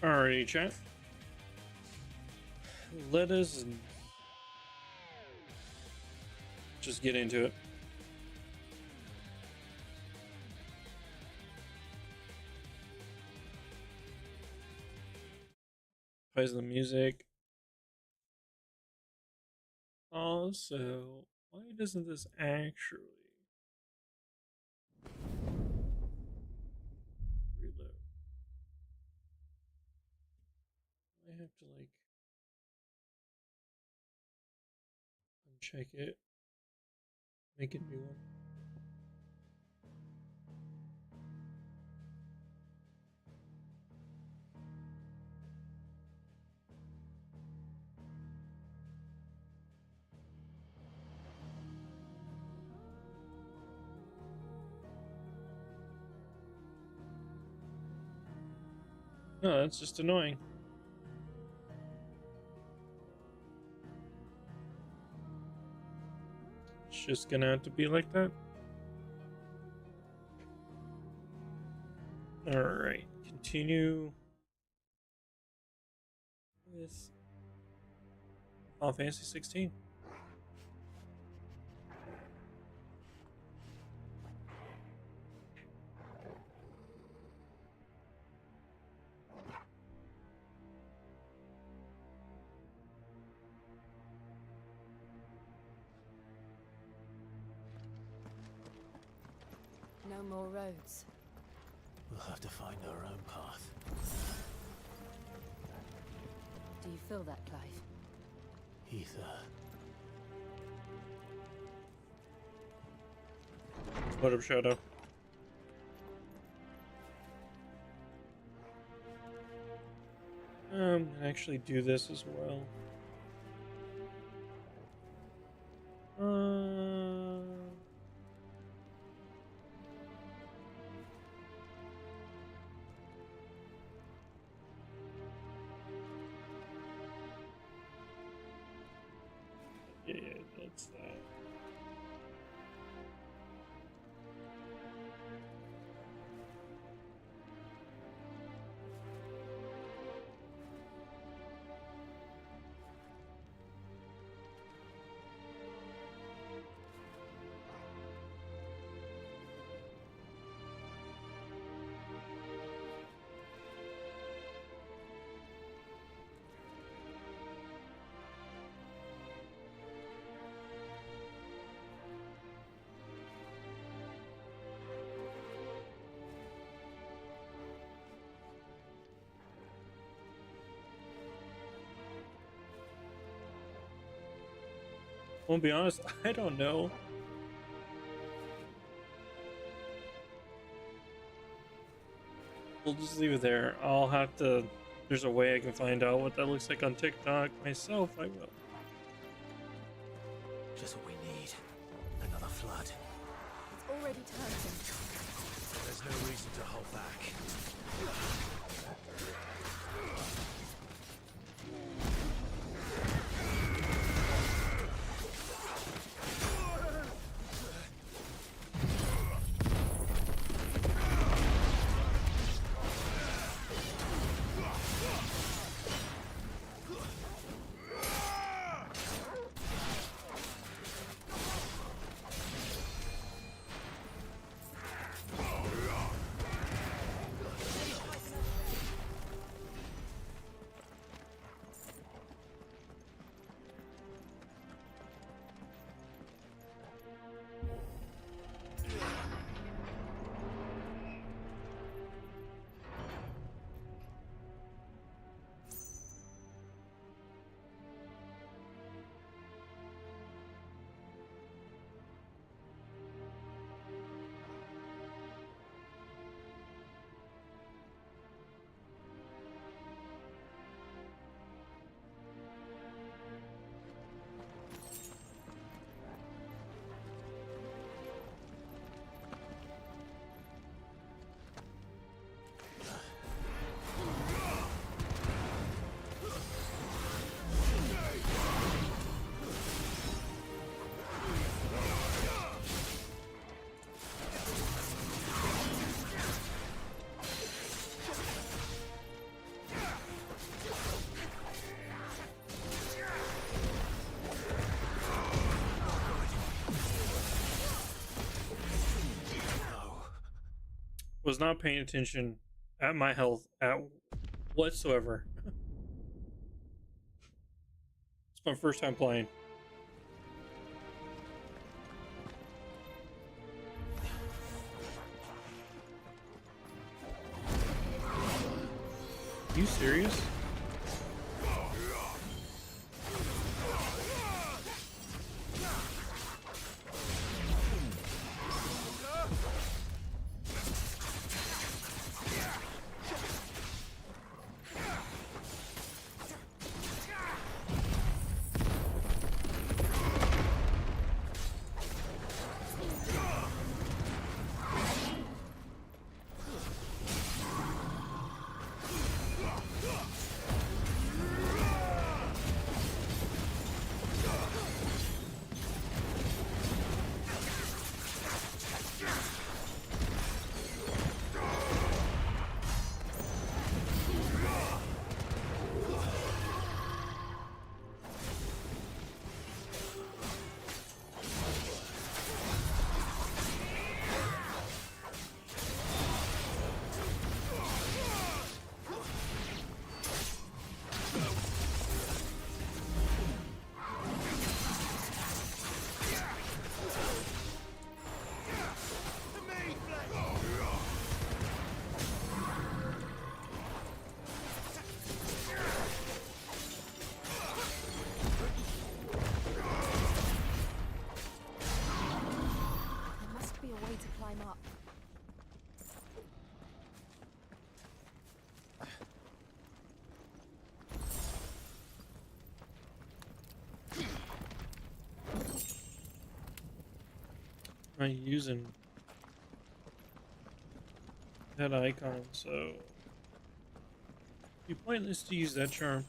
Alrighty, chat. Let us just get into it. Plays the music. Also, why doesn't this actually reload? I have to like uncheck it, make a new one. No, that's just annoying. It's just gonna have to be like that. Alright, continue with Final Fantasy 16. No more roads. We'll have to find our own path. Do you feel that, Clive? Ether. What up, Shadow? I'm gonna actually do this as well. Yeah, that's that. I'll be honest, I don't know. We'll just leave it there. I'll have to. There's a way I can find out what that looks like on TikTok myself. I will. Just what we need. Another flood. It's already turned him. There's no reason to hold back. was not paying attention at my health at whatsoever. It's my first time playing. You serious? Am I using that icon? So be pointless to use that charm.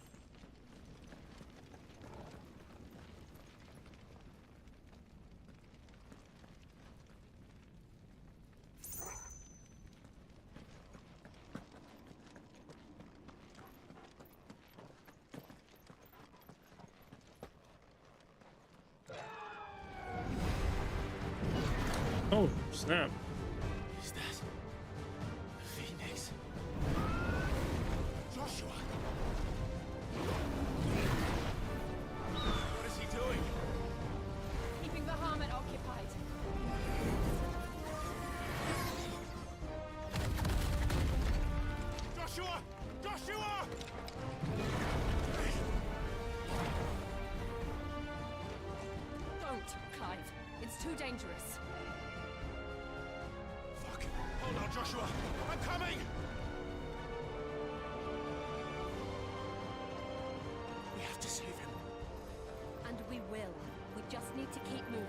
Oh, snap. Is that the Phoenix? Joshua! What is he doing? Keeping the Harmon occupied. Joshua! Joshua! Don't, Clive. It's too dangerous. Fuck. Hold on, Joshua. I'm coming! We have to save him. And we will. We just need to keep moving.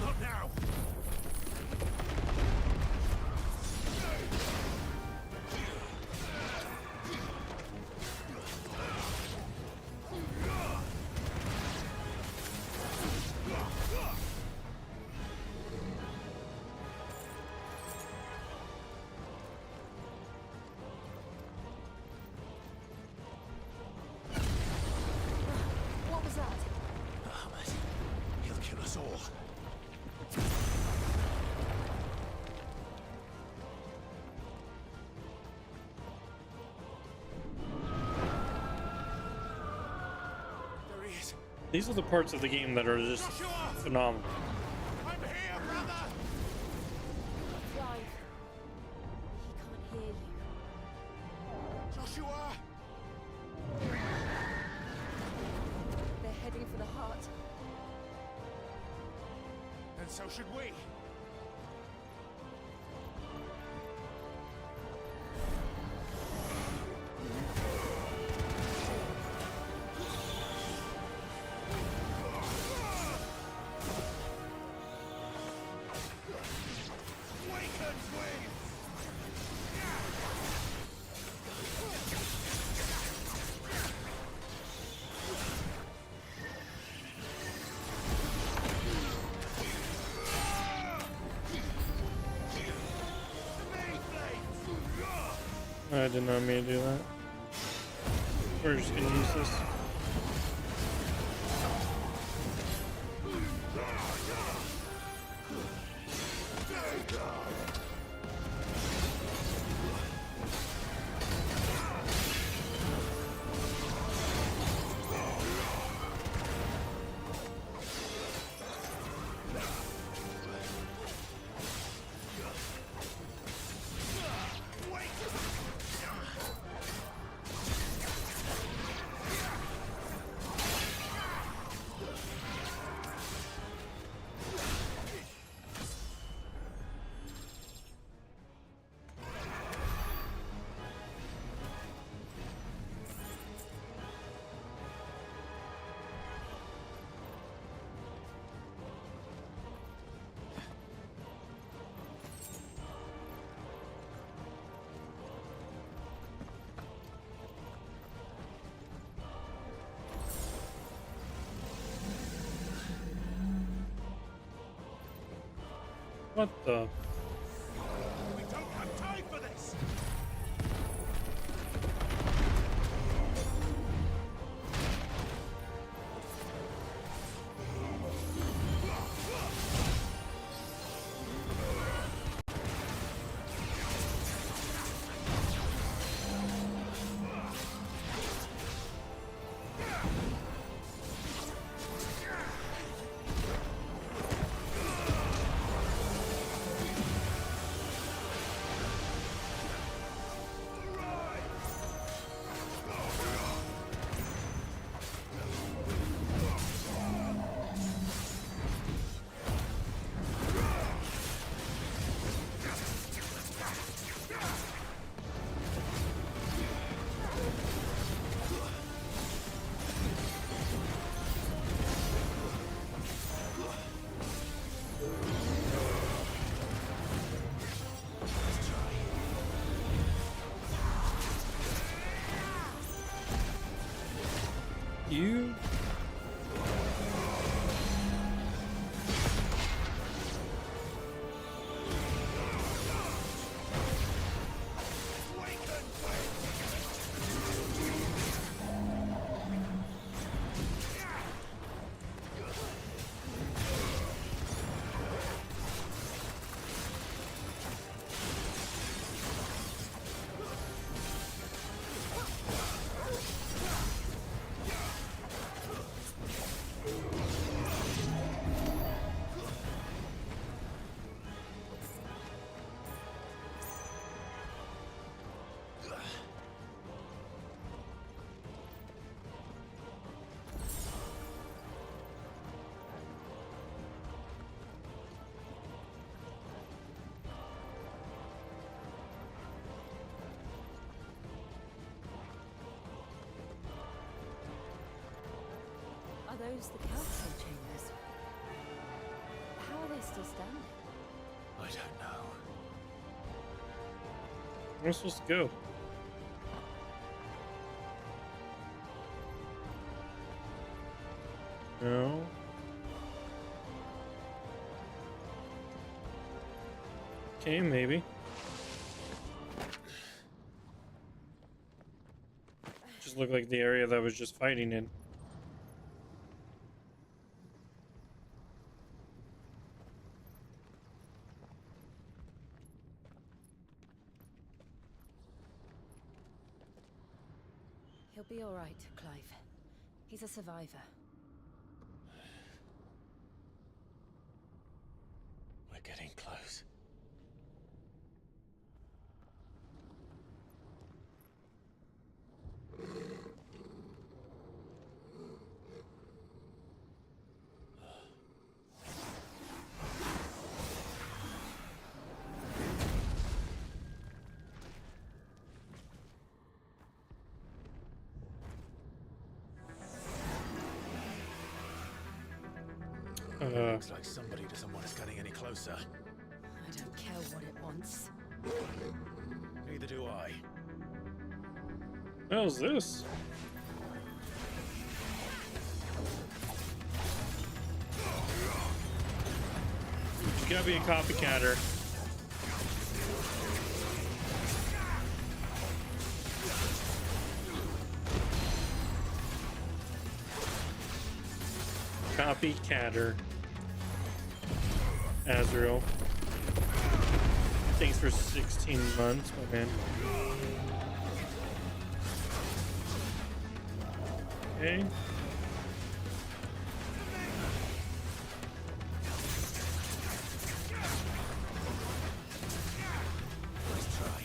Not now! What was that? Ahmed, he'll kill us all. There he is. These are the parts of the game that are just Joshua! phenomenal. I'm here, brother! Clive. He can't hear you. Joshua! They're heading for the heart. And so should we. I did not mean to do that. We're just gonna use this. What the? We don't have time for this! You? Are those the council chambers? How are they still standing? I don't know. Where am I supposed to go? No. Okay, maybe. Just looked like the area that I was just fighting in. He'll be all right, Clive. He's a survivor. We're getting close. Looks like somebody doesn't want us getting any closer. I don't care what it wants. Neither do I. What the hell's this? You gotta be a copycatter. Copycatter. Azrael. Thanks for 16 months, my man. Okay. Let's try.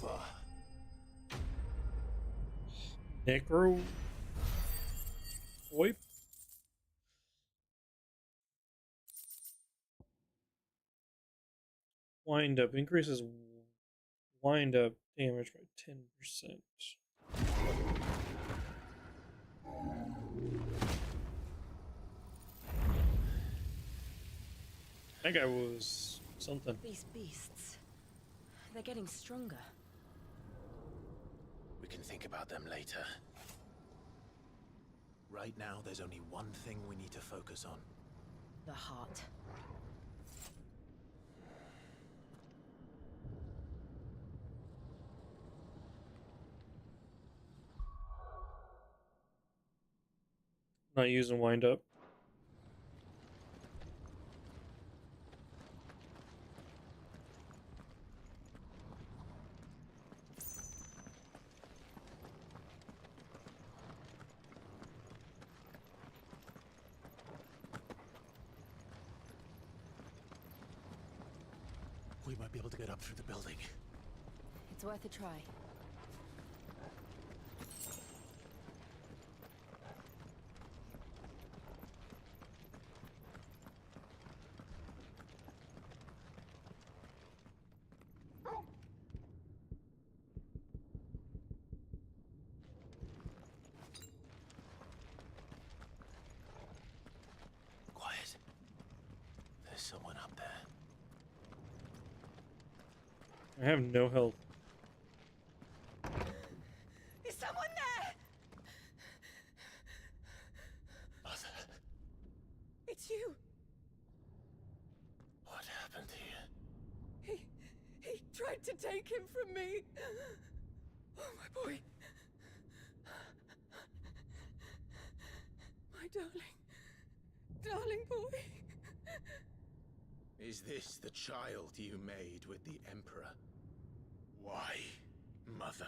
over. Necro. Wipe. Wind up increases wind up damage by 10%. That guy was something. These beasts, they're getting stronger. We can think about them later. Right now, there's only one thing we need to focus on. The heart. Not using wind up. We might be able to get up through the building. It's worth a try. Quiet. There's someone up there. I have no health. Is someone there? Mother, It's you. what happened here? He tried to take him from me. Oh, my boy. My darling boy. Is this the child you made with the Emperor? Why, Mother?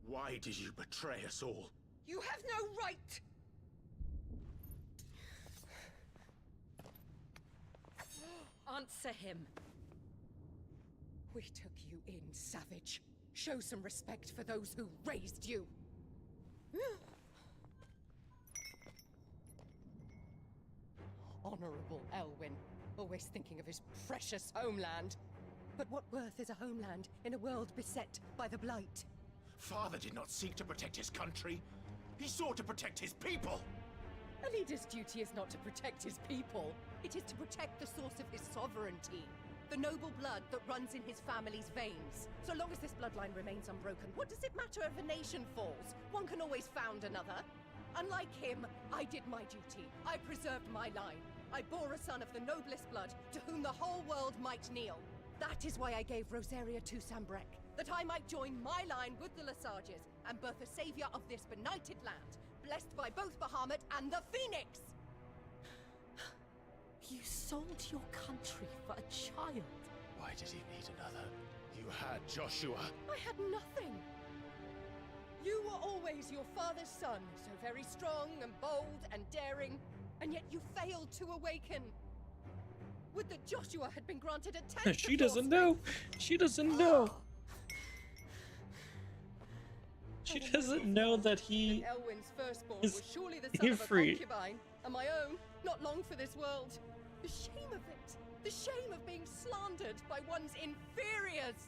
Why did you betray us all? You have no right. Answer him. We took you in, savage. Show some respect for those who raised you. Honorable Elwyn, always thinking of his precious homeland. But what worth is a homeland in a world beset by the Blight? Father did not seek to protect his country. He sought to protect his people. A leader's duty is not to protect his people. It is to protect the source of his sovereignty. The noble blood that runs in his family's veins. So long as this bloodline remains unbroken, what does it matter if a nation falls? One can always found another. Unlike him, I did my duty. I preserved my line. I bore a son of the noblest blood, to whom the whole world might kneel. That is why I gave Rosaria to Sambrek, that I might join my line with the Lesages and birth a savior of this benighted land, blessed by both Bahamut and the Phoenix! You sold your country for a child. Why did he need another? You had Joshua. I had nothing. You were always your father's son, so very strong and bold and daring, and yet you failed to awaken. Would that Joshua had been granted a tenth She of your doesn't know. strength. She doesn't know. She doesn't know that he Elwyn's firstborn is was surely the son of a Ifrit. concubine, and my own, not long for this world. The shame of it! The shame of being slandered by one's inferiors!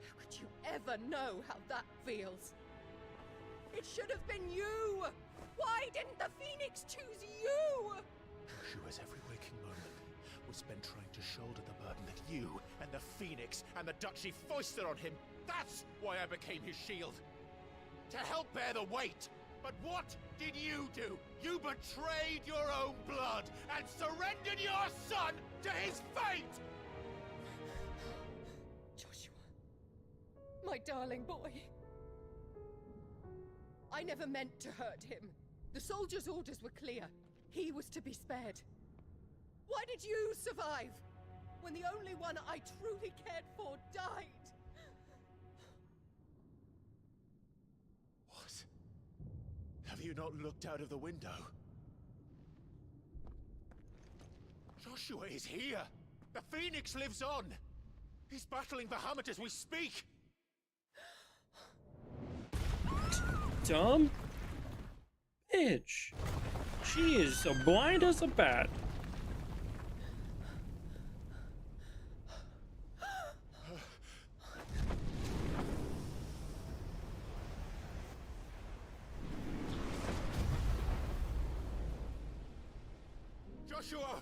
How could you ever know how that feels? It should have been you! Why didn't the Phoenix choose you? Joshua's every waking moment was spent trying to shoulder the burden that you and the Phoenix and the Duchy foisted on him. That's why I became his shield. To help bear the weight. But what did you do? You betrayed your own blood and surrendered your son to his fate! Joshua, my darling boy. I never meant to hurt him. The soldiers' orders were clear. He was to be spared. Why did you survive when the only one I truly cared for died? What? Have you not looked out of the window? Joshua is here! The Phoenix lives on! He's battling Bahamut as we speak! dumb bitch. She is so blind as a bat. Joshua!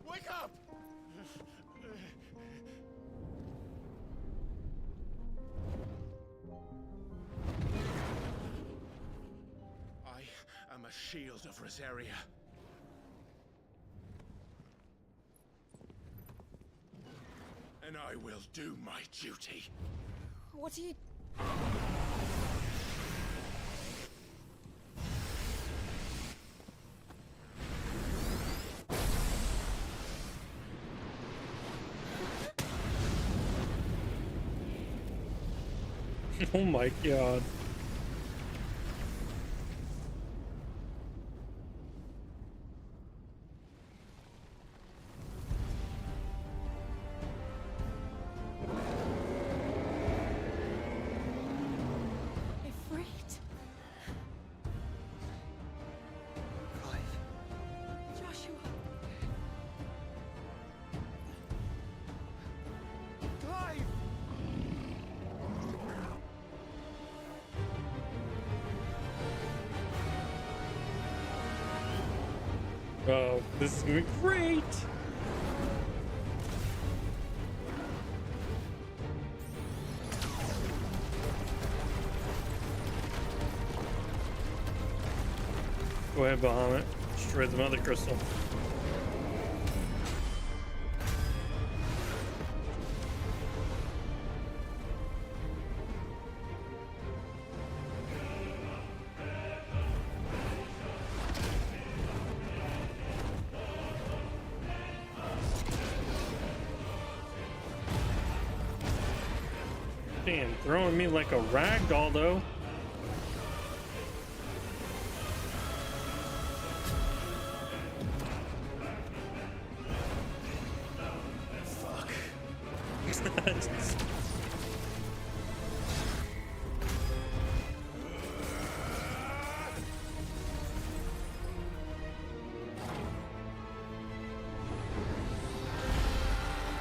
Wake up! I am a shield of Rosaria. And I will do my duty. What are you... Oh my god. Ifrit? Joshua. Clive! Oh, this is gonna be great. Go ahead, Bahamut. Destroy the mother crystal. Damn, throwing me like a rag doll though. Fuck.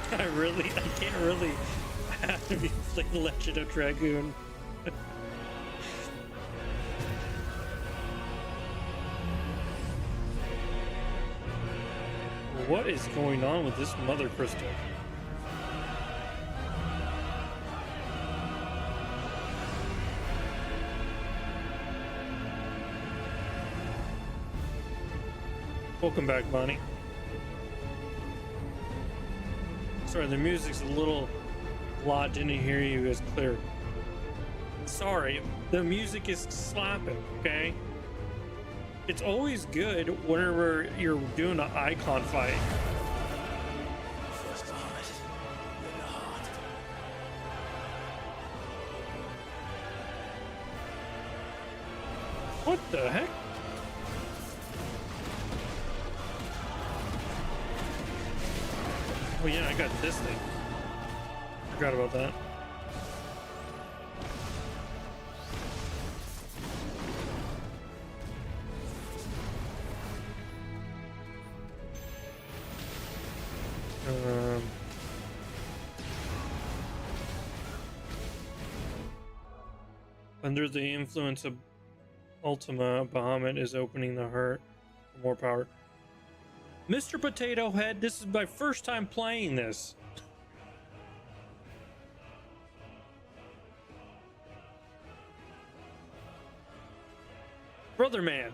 I can't really have to be like Legend of Dragoon. What is going on with this mother crystal? Welcome back, Bonnie. Sorry, the music's a little loud. Didn't hear you as clear. Sorry, the music is slapping, okay? It's always good whenever you're doing an icon fight. First Bahamut, then the heart. What the heck? Oh yeah, I got this thing. Forgot about that. Under the influence of Ultima, Bahamut is opening the heart for more power. Mr. Potato Head, this is my first time playing this. Brother man.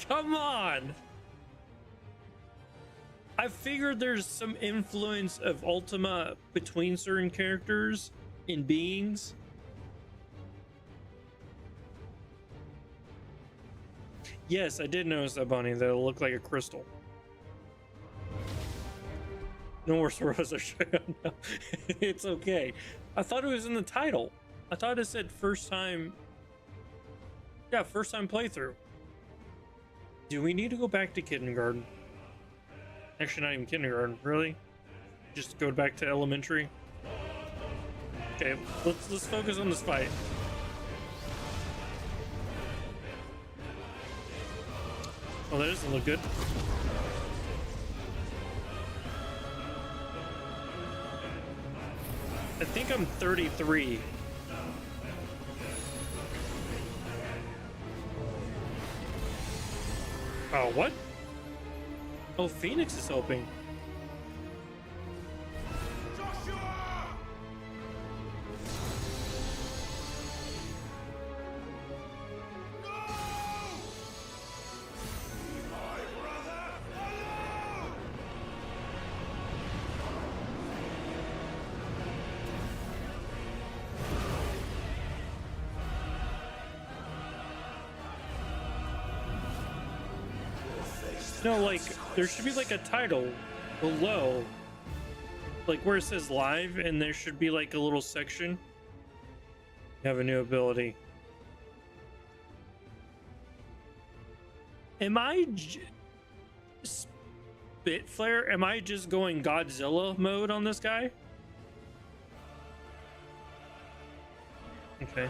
Come on. I figured there's some influence of Ultima between certain characters and beings. Yes, I did notice that, Bunny, that it looked like a crystal. No more Rosa. No, it's okay. I thought it was in the title. I thought it said first time. Yeah, first time playthrough. Do we need to go back to kindergarten? Actually, not even kindergarten. Really? just go back to elementary. Okay, let's focus on this fight. Oh, that doesn't look good. I think I'm 33. Oh, what? Oh, Phoenix is helping. No, like, there should be like a title below, like where it says live, and there should be like a little section. You have a new ability. Am I Spitflare? Am I just going Godzilla mode on this guy? Okay.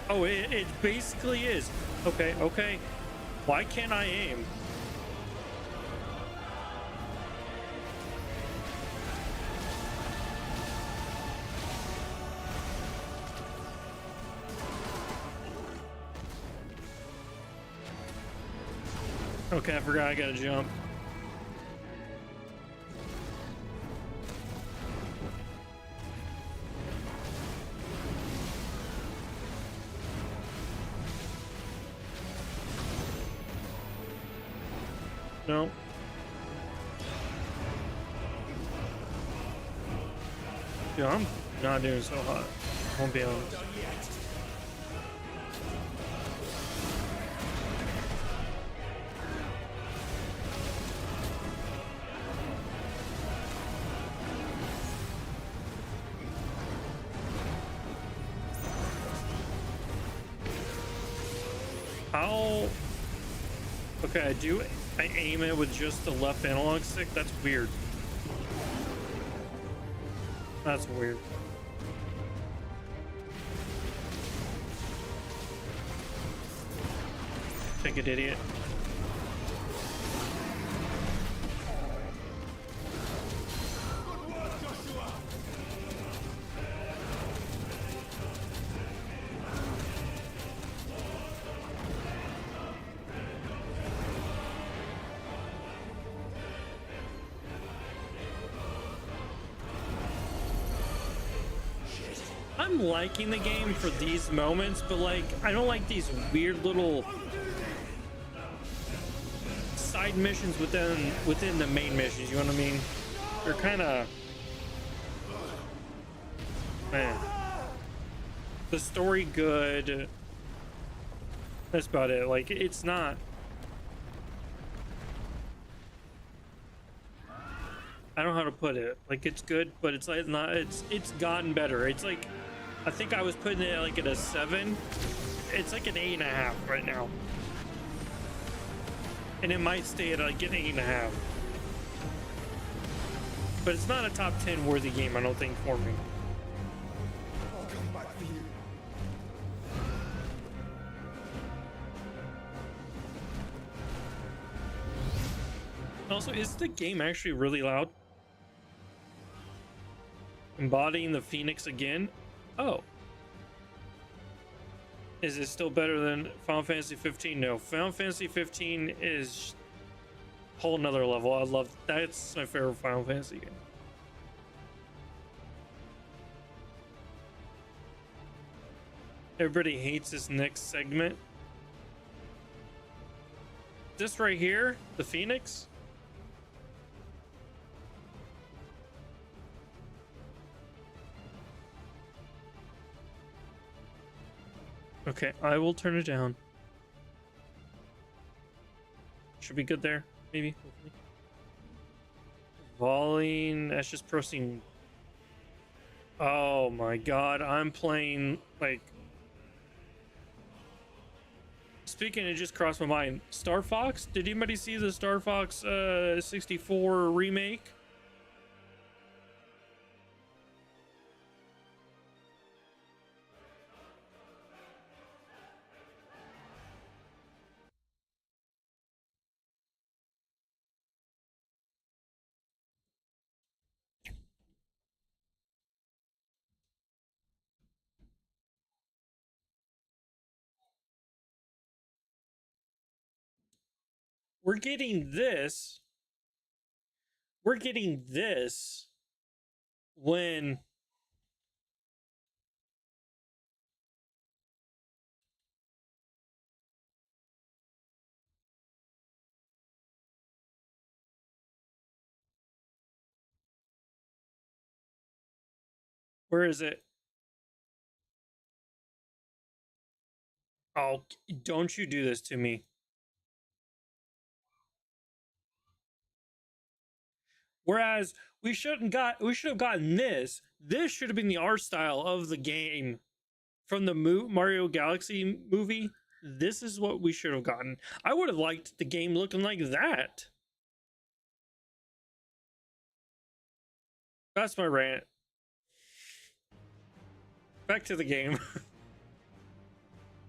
Oh, it basically is. Okay, okay. Why can't I aim? Okay, I forgot I gotta jump. No. Dude, I'm not doing so hot. Won't be honest. How? Okay, I aim it with just the left analog stick? That's weird. That's weird. Take it, idiot. I'm liking the game for these moments, but like I don't like these weird little side missions within the main missions, you know what I mean? They're kind of, man, the story good, that's about it. Like it's not, I don't know how to put it, like it's good, but it's like not, it's gotten better. It's like, I think I was putting it like at a 7. It's like an 8.5 right now. And it might stay at like an 8.5. But it's not a top 10 worthy game, I don't think, for me. I'll come back for you. Also, is the game actually really loud? Embodying the Phoenix again? Oh. Is it still better than Final Fantasy 15? No, Final Fantasy 15 is a whole nother level. I love, that's my favorite Final Fantasy game. Everybody hates this next segment. This right here, the Phoenix. Okay, I will turn it down. Should be good there, maybe. Hopefully. Volleying, that's just pressing. Oh my god, I'm playing like Speaking, it just crossed my mind. Star Fox? Did anybody see the Star Fox 64 remake? We're getting this. We're getting this when where is it? Oh, don't you do this to me. Whereas we should have gotten this. This should have been the art style of the game from the Mario Galaxy movie. This is what we should have gotten. I would have liked the game looking like that. That's my rant. Back to the game.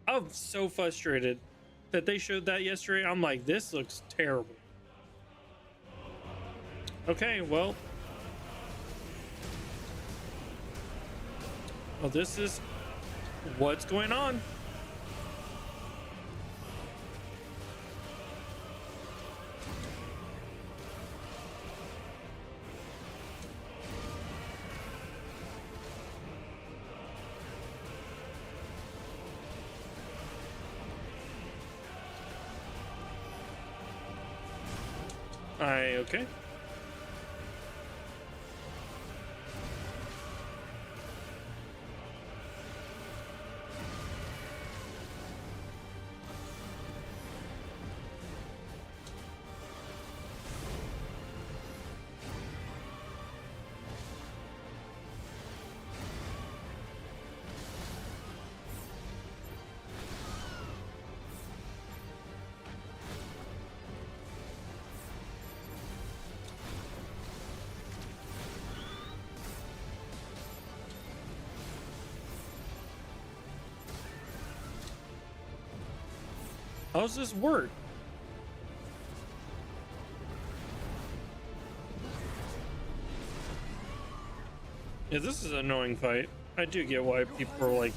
I'm so frustrated that they showed that yesterday. I'm like, this looks terrible. Okay, well. Well, this is what's going on. Okay. How does this work? Yeah, this is an annoying fight. I do get why people are like,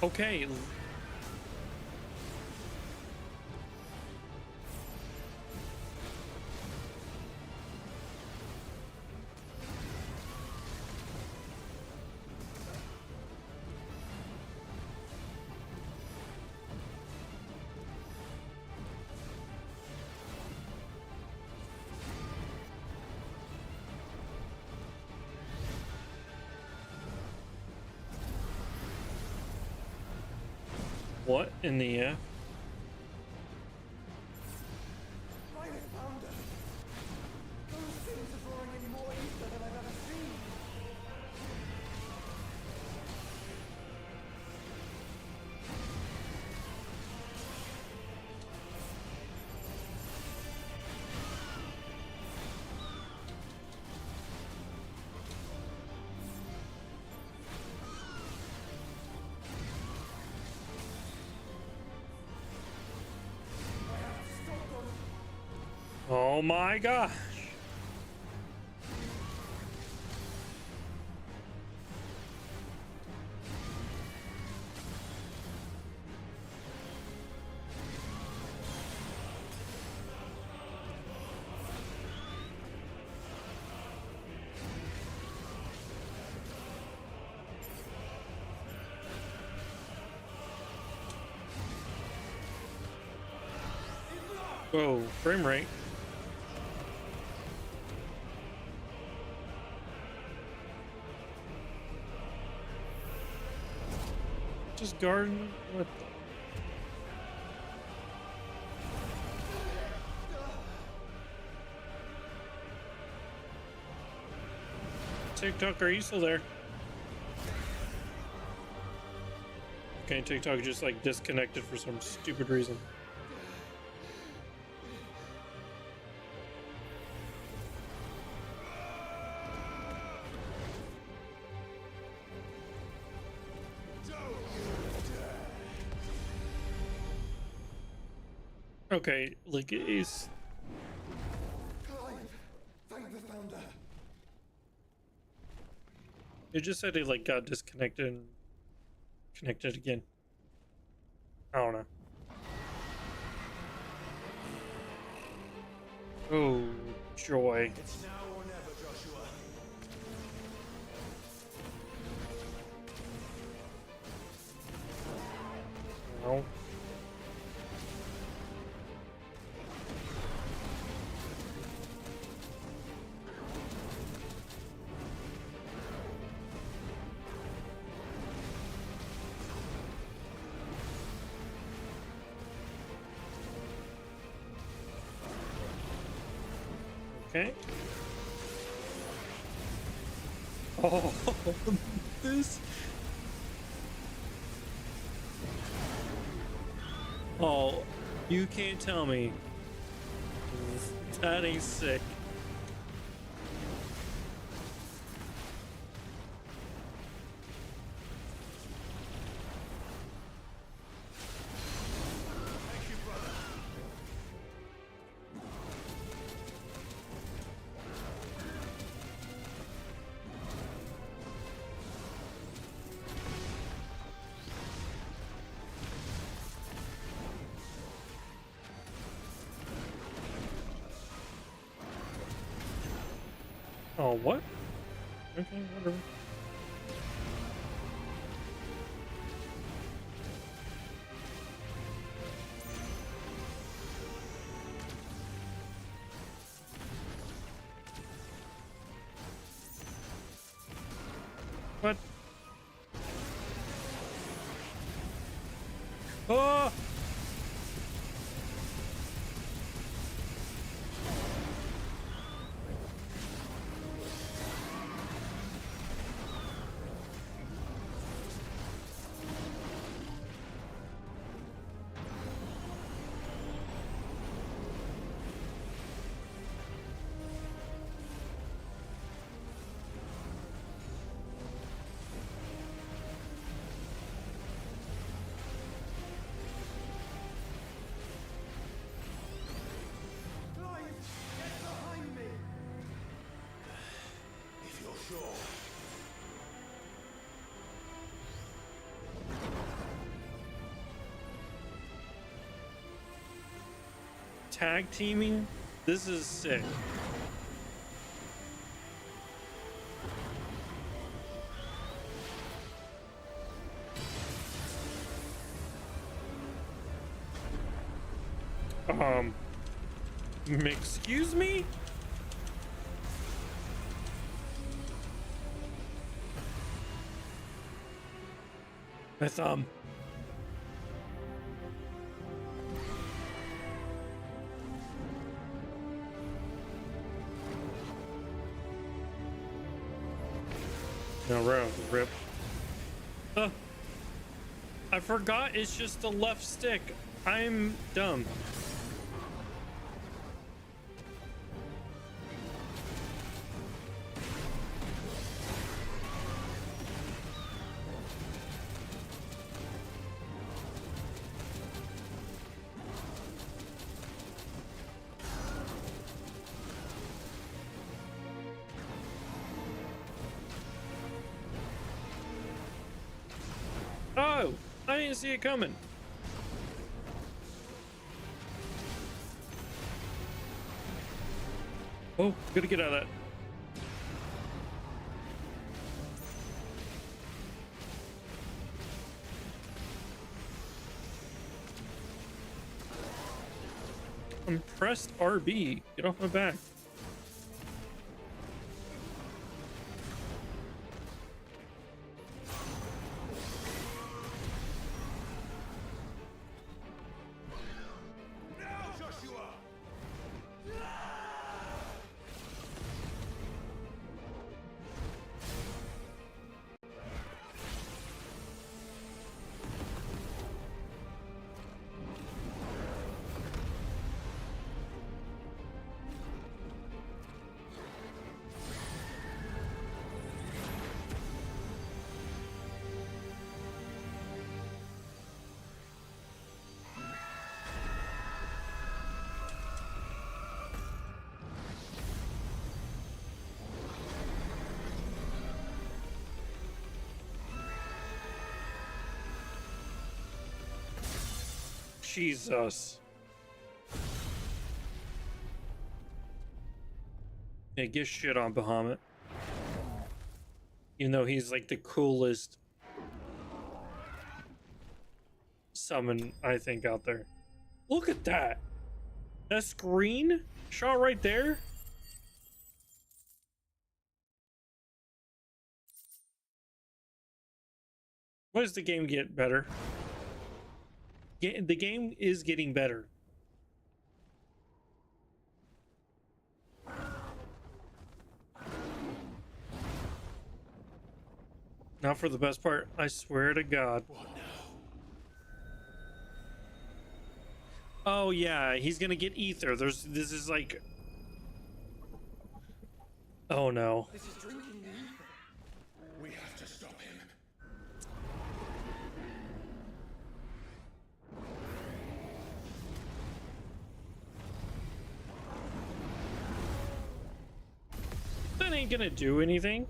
Okay. What in the F? Oh my gosh. Whoa, frame rate. Just garden. What the? TikTok, are you still there? Okay, TikTok just like disconnected for some stupid reason. Okay, like it's. Thank the founder. It just said it like got disconnected and connected again. I don't know. Oh, joy. It's now or never, Joshua. No. Okay. Oh, this. Oh, you can't tell me that ain't sick. Thank you, brother. Oh, what? Okay, whatever. What? Oh! If you're sure. tag teaming. This is sick. Excuse me? My thumb. No, rip. I forgot it's just the left stick. I'm dumb. Oh, I didn't see it coming. Oh, gotta get out of that. I'm pressed RB. Get off my back. Jesus. Yeah, get shit on, Bahamut. Even though he's like the coolest summon, I think, out there. Look at that. That screen shot right there. Why does the game get better? The game is getting better. Not for the best part, I swear to God. Oh yeah, he's gonna get ether. This is like, oh no. This is drinking the ether. We have to stop him. That ain't gonna do anything.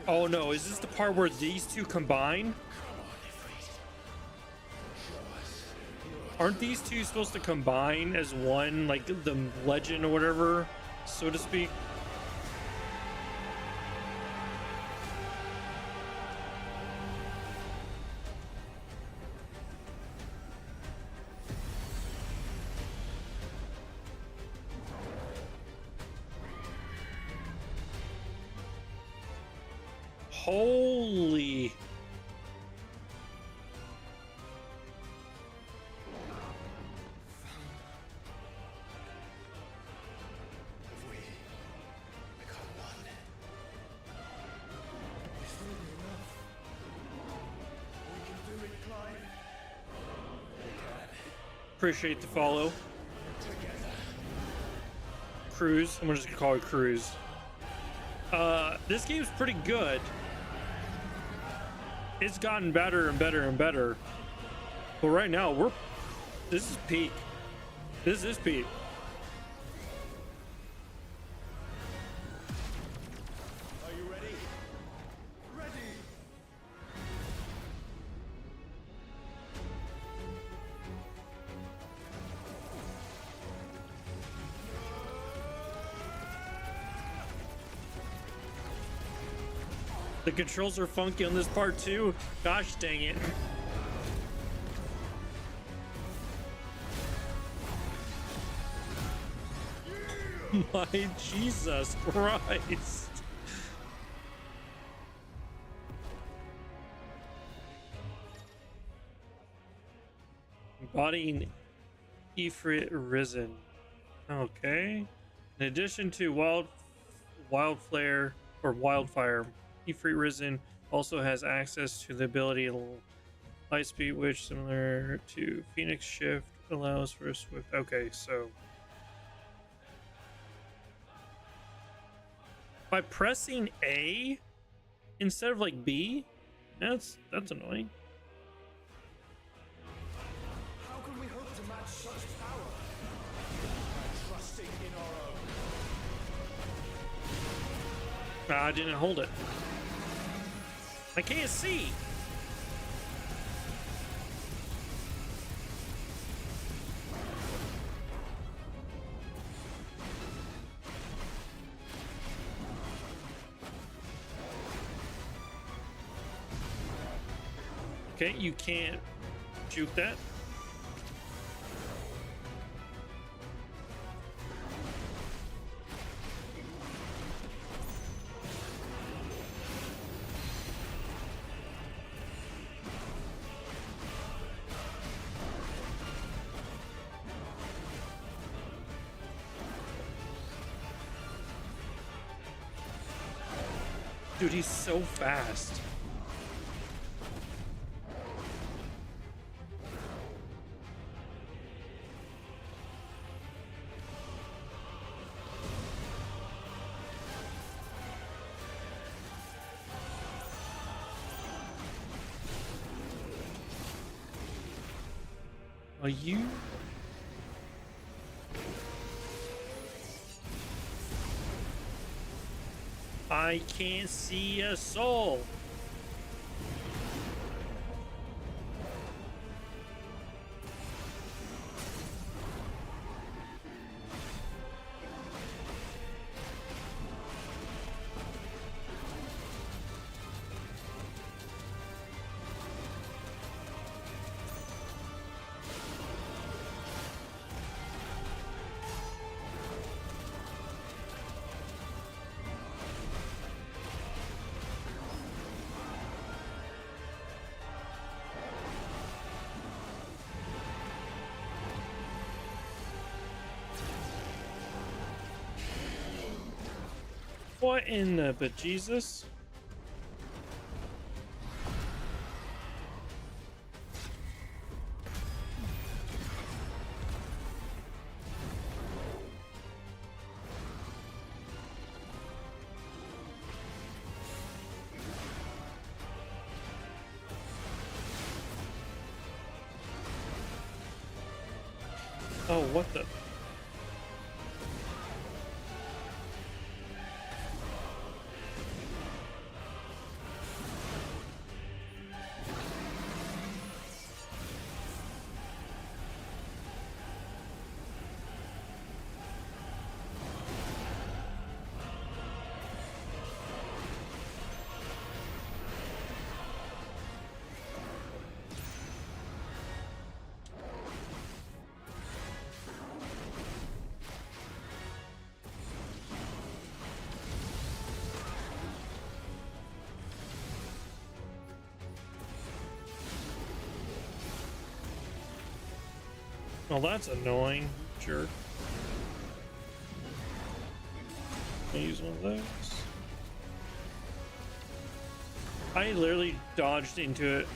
Oh no, is this the part where these two combine? Aren't these two supposed to combine as one, like the legend or whatever, so to speak? Holy. Appreciate the follow. Cruise. I'm just gonna call it Cruise. This game's pretty good. It's gotten better and better and better. But right now, this is peak. This is peak. Are you ready? Ready! The controls are funky on this part too. Gosh dang it. My Jesus Christ. Embodying Ifrit Risen. Okay. In addition to Wildfire, Ifrit Risen also has access to the ability Light Speed, which similar to Phoenix Shift allows for a swift. Okay, so by pressing A instead of like B, that's annoying. How can we hope to match such power? By trusting in our own. I didn't hold it. I can't see. Okay, you can't juke that. Dude, he's so fast. Are you? I can't see a soul. What in the bejesus? Oh, what the? Well, that's annoying. Jerk. Can I use one of those? I literally dodged into it.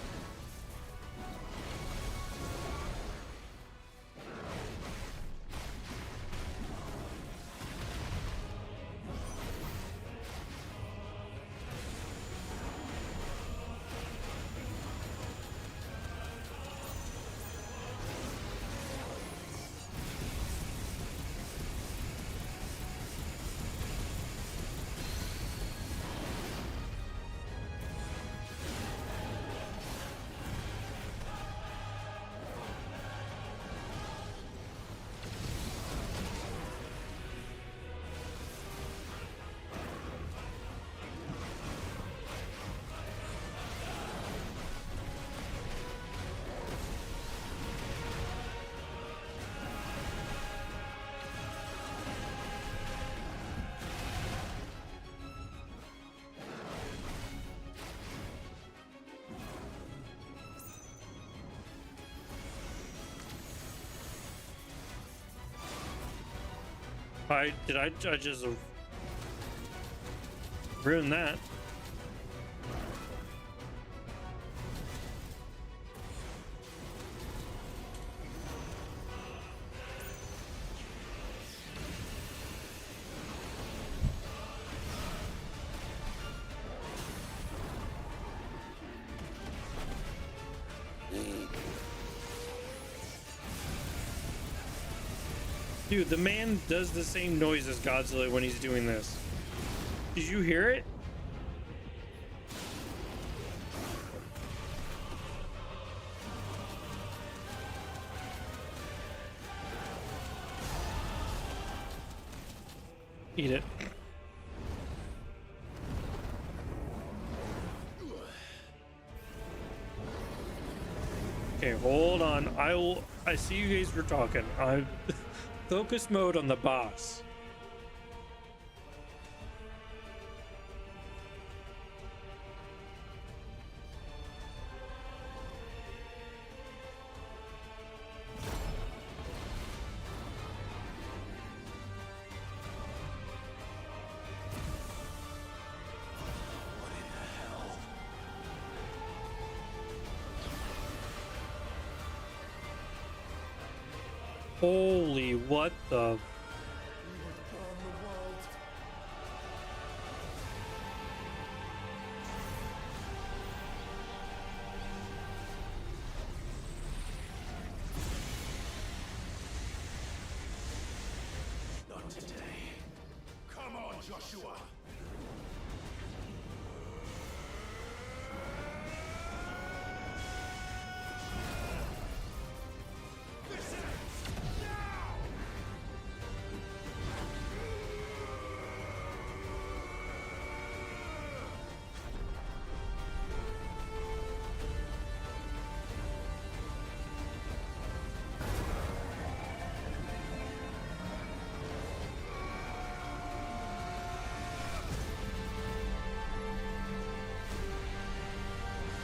I just ruined that. Dude, the man does the same noise as Godzilla when he's doing this. Did you hear it? Eat it. Okay, hold on. I see you guys were talking. I focus mode on the boss. Holy, what the? Not today. Come on, Joshua.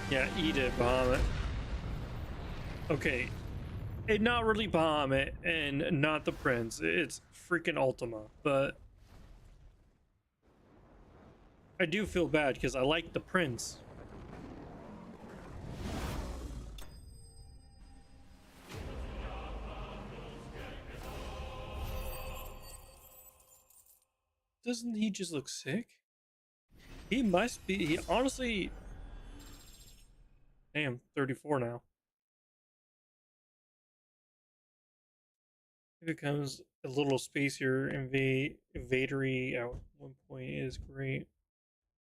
Yeah, eat it, Bahamut. Okay, it not really Bahamut and not the prince. It's freaking Ultima, but I do feel bad because I like the prince. Doesn't he just look sick? He must be. He honestly. Damn, 34 now. It becomes a little spacier invadery at one point is great.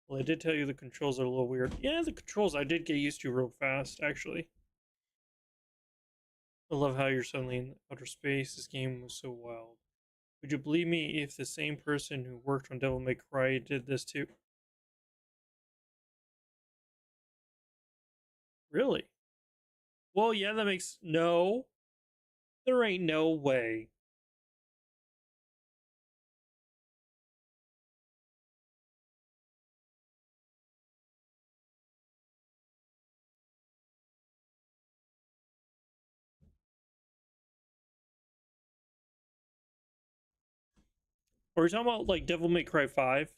Well, I did tell you the controls are a little weird. Yeah, the controls I did get used to real fast, actually. I love how you're suddenly in outer space. This game was so wild. Would you believe me if the same person who worked on Devil May Cry did this too? Really? Well, yeah, that makes no. There ain't no way. Are we talking about like Devil May Cry 5?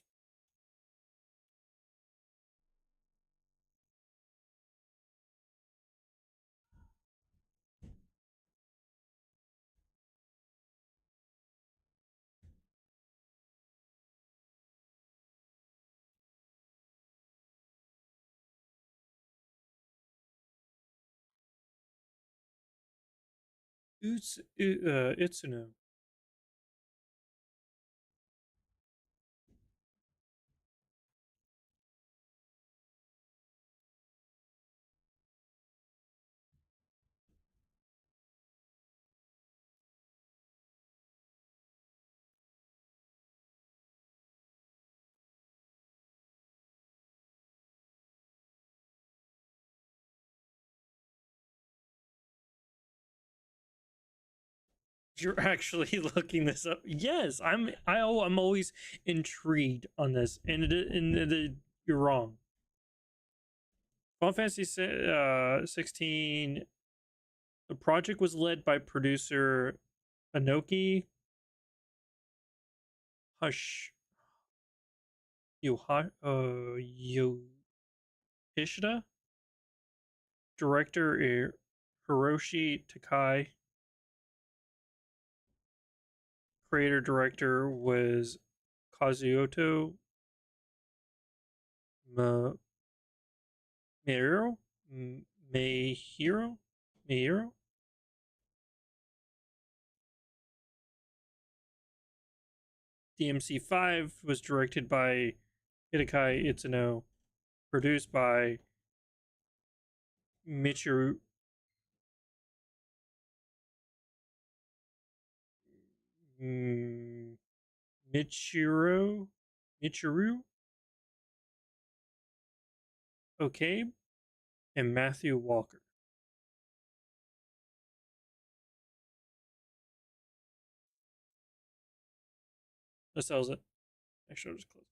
Itsuno. You're actually looking this up. Yes, I'm always intrigued on this, you're wrong. Final Fantasy 16. The project was led by producer Anoki Hush. Yoshida? Director Hiroshi Takai. Creator director was Kazuyoto Ma- Mayhiro? Mayhiro? Mayhiro? DMC5 was directed by Hideaki Itsuno, produced by Michiru mm, Michiru Michiru Okay, and Matthew Walker. That sells it. Actually, I'll just close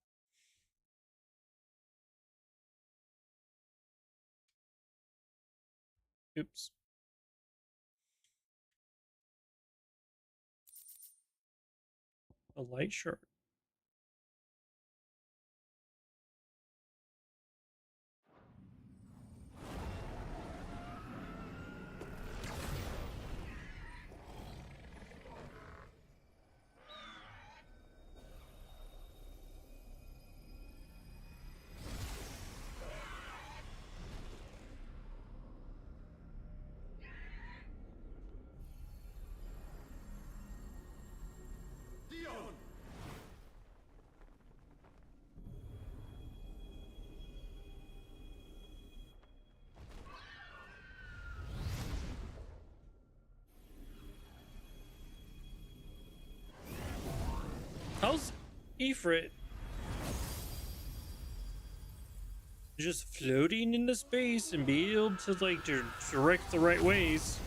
it. Oops. A light shard. Dion! How's Ifrit just floating into space and be able to like direct the right ways?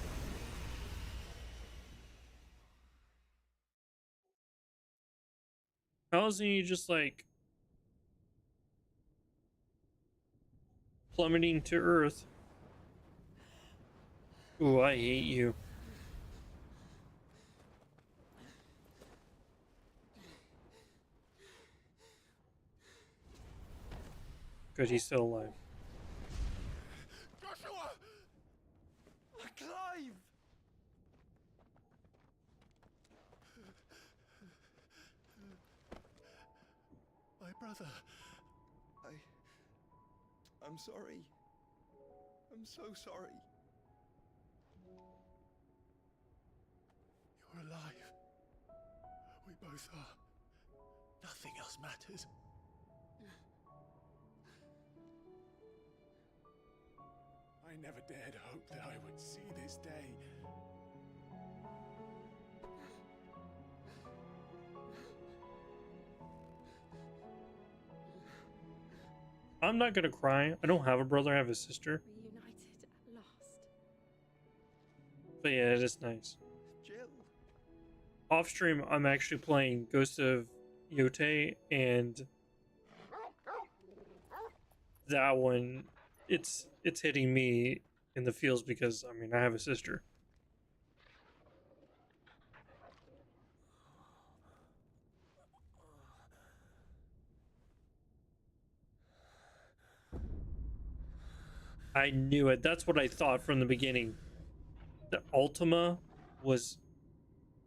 How isn't he just like plummeting to Earth? Ooh, I hate you. Good, he's still alive. Joshua! Clive! My brother. I'm sorry. I'm so sorry. You're alive. We both are. Nothing else matters. I never dared hope that I would see this day. I'm not gonna cry. I don't have a brother, I have a sister. Reunited at last. But yeah, it is nice. Jill. Off stream, I'm actually playing Ghost of Yote, and that one, it's hitting me in the feels because I mean I have a sister. I knew it. That's what I thought from the beginning. The Ultima was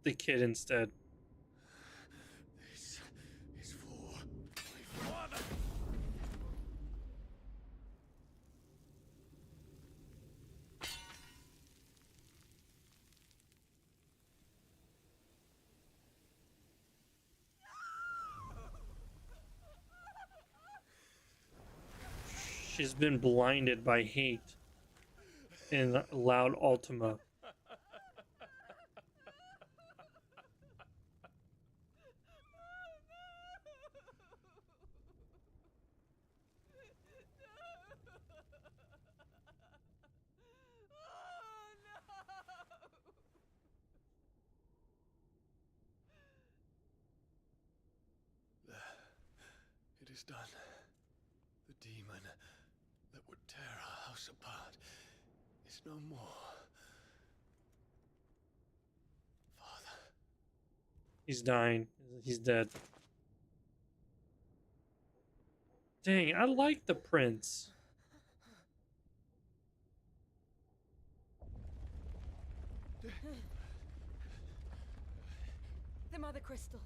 the kid instead. This is for my father. She's been blinded by hate and loud Ultima. It is done. The demon that would tear our house apart is no more. Father. He's dying. He's dead. Dang, I like the prince. The Mother Crystal.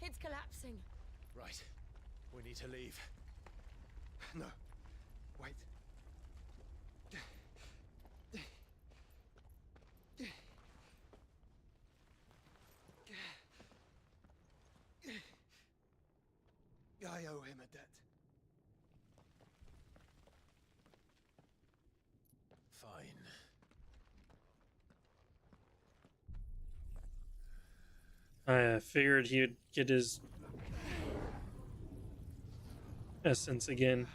It's collapsing. Right. We need to leave. No. Wait. I owe him a debt. Fine. I figured he'd get his essence again.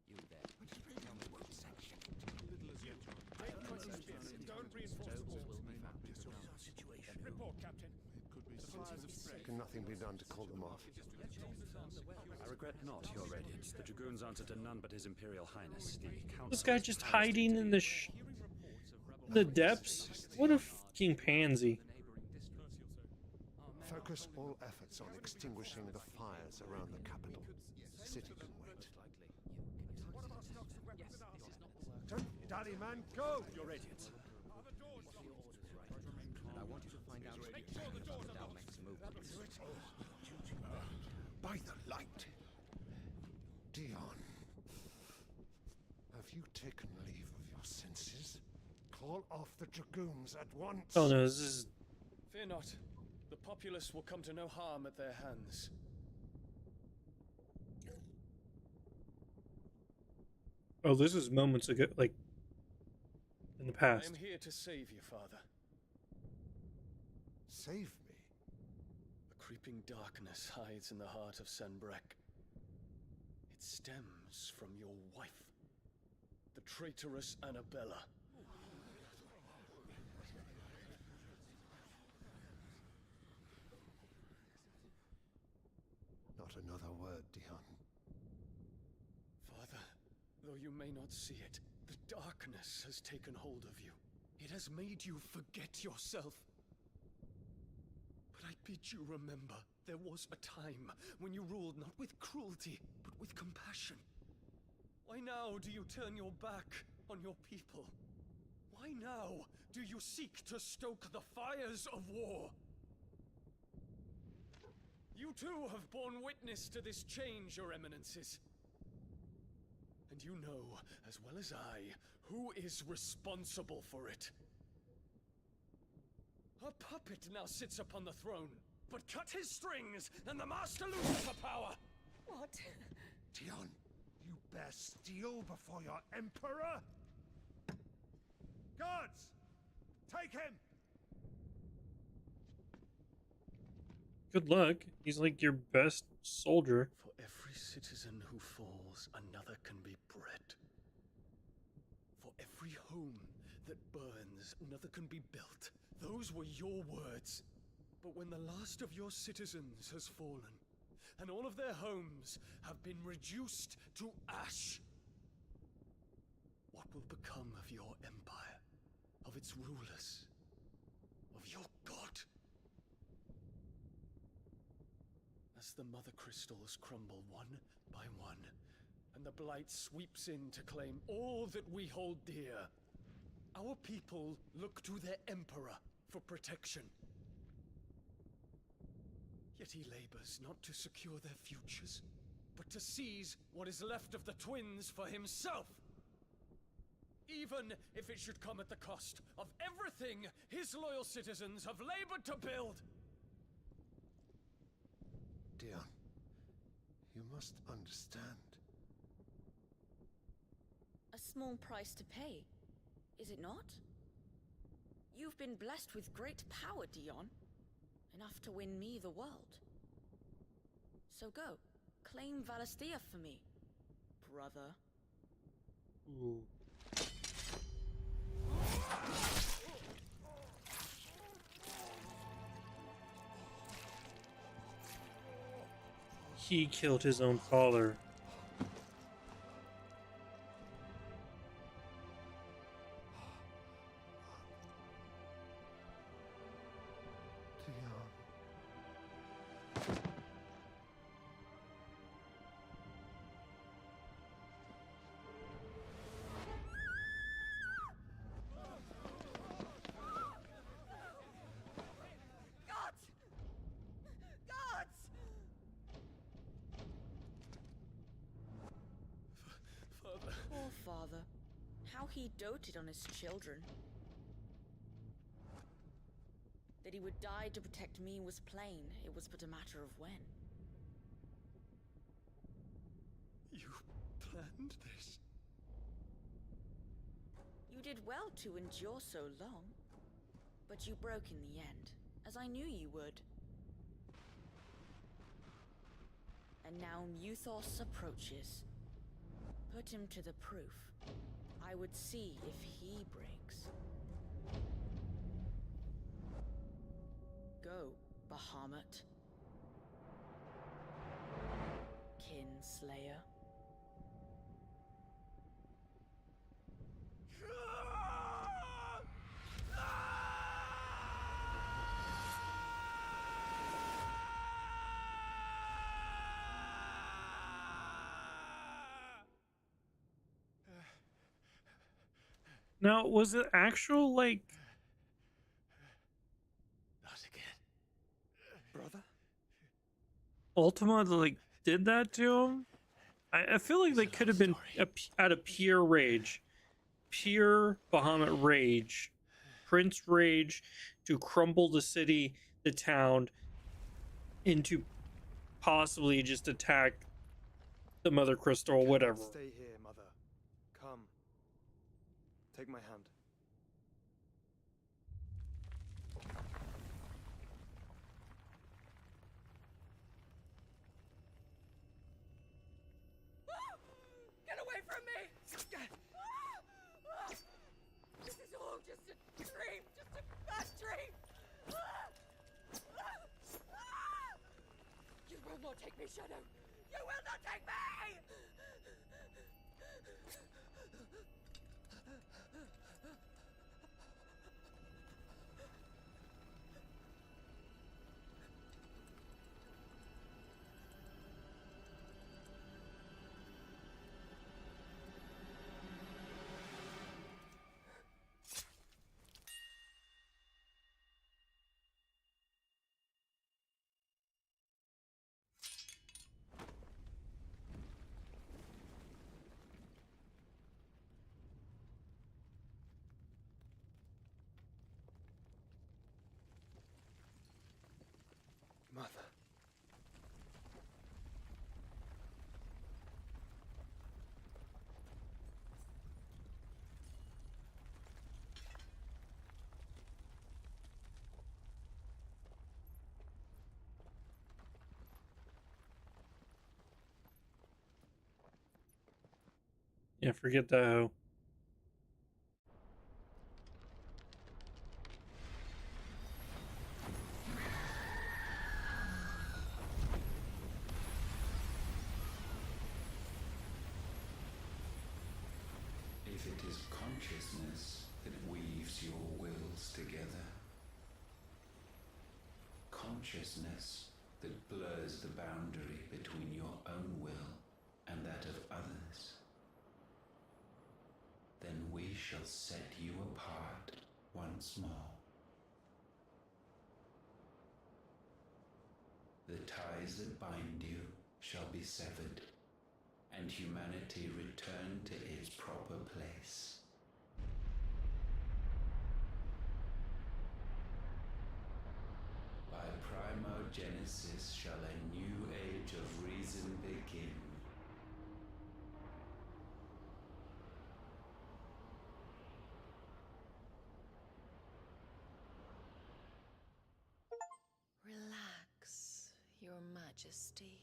You there. Don't reinforce the walls. Report, Captain. Can nothing be done to call them off? I regret not, Your Radiance. The Dragoons answer to none but His Imperial Highness, the Council. This guy just hiding in the depths? What a fucking pansy. Focus all efforts on extinguishing the fires around the capital. The city can wait. Don't daddy man, go! Your Radiance. And I want you to find out Dalmec's movements. By the light! Dion, have you taken leave of your senses? Call off the Dragoons at once! Oh no, this is... Fear not. The populace will come to no harm at their hands. Oh, this is moments ago, like, in the I past. am here to save you, Father. Save me? A creeping darkness hides in the heart of Senbrek. It stems from your wife, the traitorous Annabella. Not another word, Dion. Father, though you may not see it, the darkness has taken hold of you. It has made you forget yourself. But I bid you remember, there was a time when you ruled not with cruelty, but with compassion. Why now do you turn your back on your people? Why now do you seek to stoke the fires of war? You too have borne witness to this change, Your Eminences. And you know, as well as I, who is responsible for it. A puppet now sits upon the throne, but cut his strings, and the Master loses the power! What? Dion, you bear steel before your Emperor? Guards! Take him! Good luck. He's like your best soldier. For every citizen who falls, another can be bred. For every home that burns, another can be built. Those were your words. But when the last of your citizens has fallen, and all of their homes have been reduced to ash, what will become of your empire, of its rulers, of your god? As the Mother Crystals crumble one by one, and the Blight sweeps in to claim all that we hold dear, our people look to their Emperor for protection. Yet he labors not to secure their futures, but to seize what is left of the twins for himself. Even if it should come at the cost of everything his loyal citizens have labored to build. Dion, you must understand. A small price to pay, is it not? You've been blessed with great power, Dion. Enough to win me the world. So go, claim Valisthea for me, brother. Ooh. He killed his own father. father. How he doted on his children. That he would die to protect me was plain. It was but a matter of when. You planned this? You did well to endure so long. But you broke in the end, as I knew you would. And now Muthos approaches. Put him to the proof. I would see if he breaks. Go, Bahamut. Kinslayer. Now, was it actual, like, Not again. Brother? Ultima that, like, did that to him? I feel like they could have been out of pure rage. Pure Bahamut rage. Prince rage to crumble the city, the town, into possibly just attack the Mother Crystal or whatever. Stay here, Mother. Come. Take my hand. Get away from me! This is all just a dream, just a bad dream! You will not take me, Shadow! You will not take me! Mother. Yeah, forget that hoe. If it is consciousness that weaves your wills together, consciousness that blurs the boundary between your own will and that of others, then we shall set you apart once more. The ties that bind you shall be severed, and humanity return to its proper place. By primogenesis shall a new age of reason begin. Relax, Your Majesty.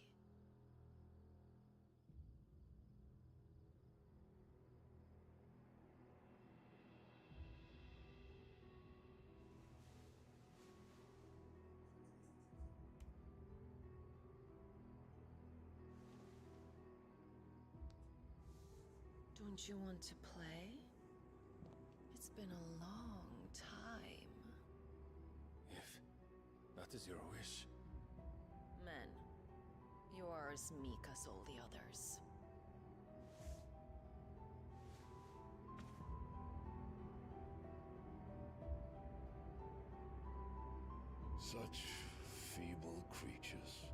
Don't you want to play? It's been a long time. If that is your wish. Men, you are as meek as all the others. Such feeble creatures.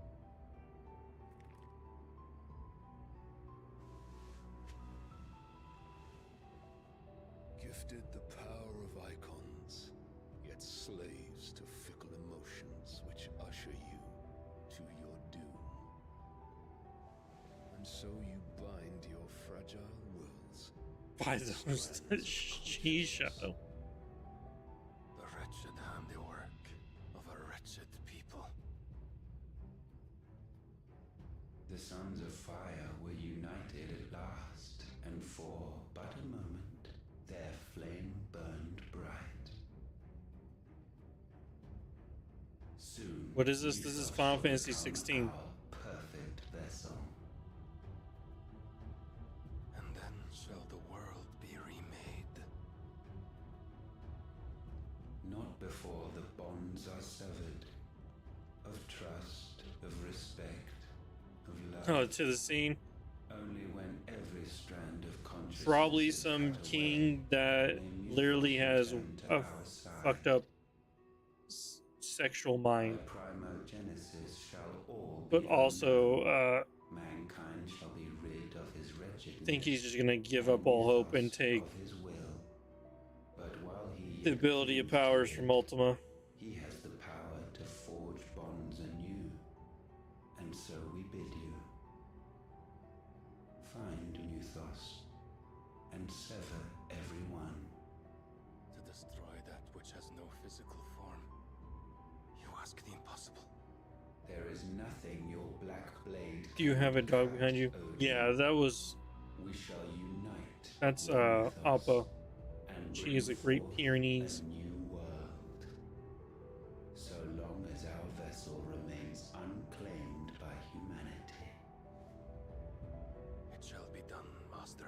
gifted the power of icons, yet slaves to fickle emotions which usher you to your doom. And so you bind your fragile wills By those shisha. the wretched handiwork of a wretched people. The sons of fire were united at last, and for but a moment their flame burned bright. Soon, What is this? you This is shall Final Fantasy become 16. our perfect vessel. And then shall the world be remade. Not before the bonds are severed, of trust, of respect, of love. Oh, to the scene. Only when every strand of consciousness Probably is some cut king away, that may you literally has return to a our side. fucked up sexual mind, By primogenesis shall all but be also undone. Mankind shall be rid of his wretchedness. think he's just gonna give and up all hope and exhaust take of his will. But while he the yet ability of clings to powers it, from Ultima. he has the power to forge bonds anew. And so we bid you find Muthos and sever every one. To destroy that which has no physical form. You ask the impossible. There is nothing your black blade. Do you have a dog cannot behind you? catch, Odin. Yeah, that was. We shall unite. That's with Muthos Appa. and She is a bring Great forth Pyrenees. a new world. So long as our vessel remains unclaimed by humanity. It shall be done, Master.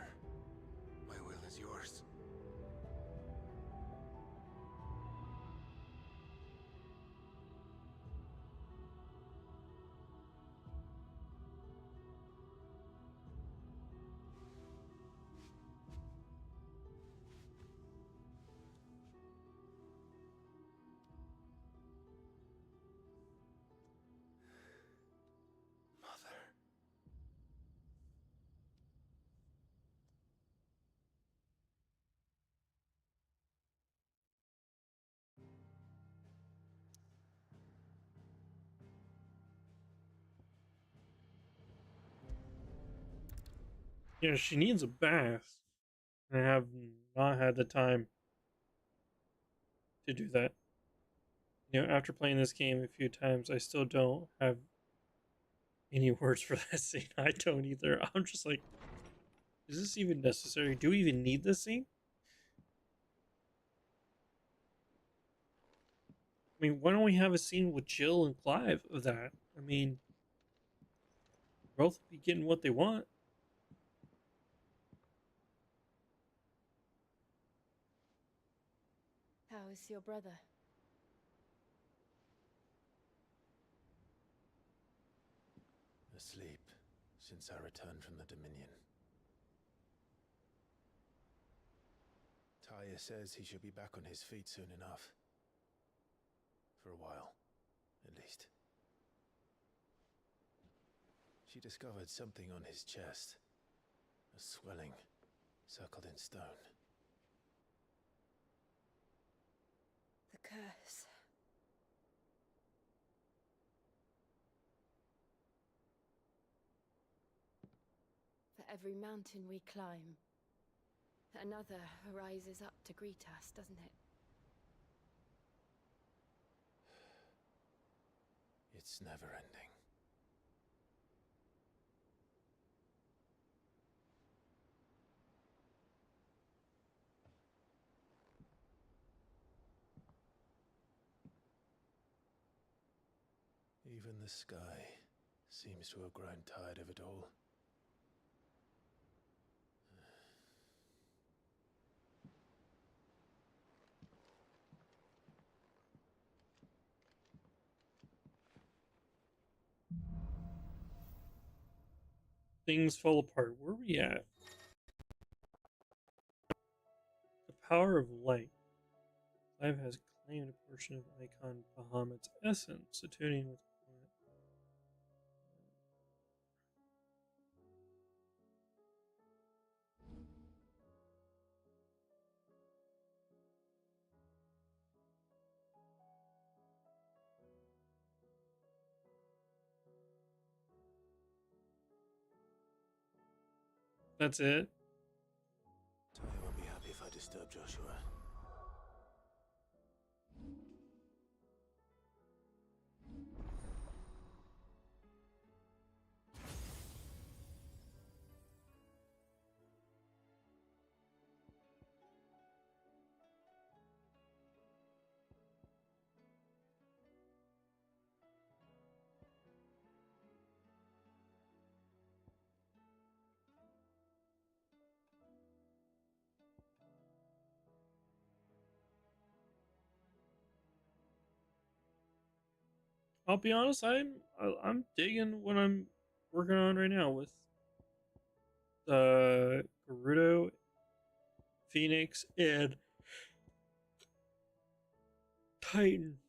My will is yours. Mother. Yeah, she needs a bath. I have not had the time to do that. You know, after playing this game a few times, I still don't have any words for that scene. I don't either. I'm just like, is this even necessary? Do we even need this scene? I mean, why don't we have a scene with Jill and Clive of that? I mean, both be getting what they want. How is your brother? Asleep since I returned from the Dominion. Taya says he should be back on his feet soon enough. For a while, at least. She discovered something on his chest. A swelling, circled in stone. The curse. For every mountain we climb, another rises up to greet us, doesn't it? It's never ending. Even the sky seems to have grown tired of it all. Things fall apart. Where are we at? The power of light. Clive has claimed a portion of Icon Bahamut's essence, attuning with That's it. Talia won't be happy if I disturb Joshua. I'll be honest, I'm digging what I'm working on right now with Gerudo, Phoenix, and Titan.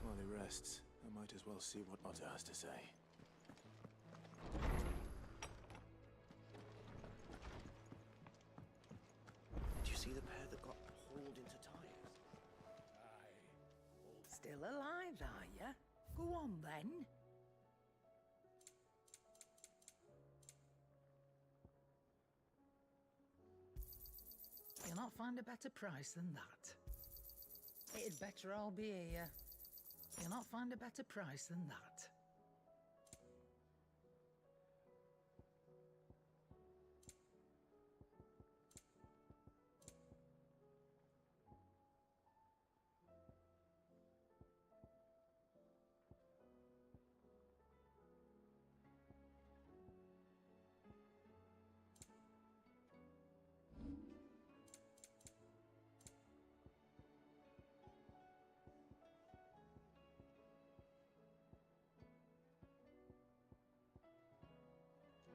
While he rests, I might as well see what Otter has to say. Did you see the pair that got hauled into tires? Still alive, are ya? Go on then. You'll not find a better price than that. It'd better all be here. You'll not find a better price than that.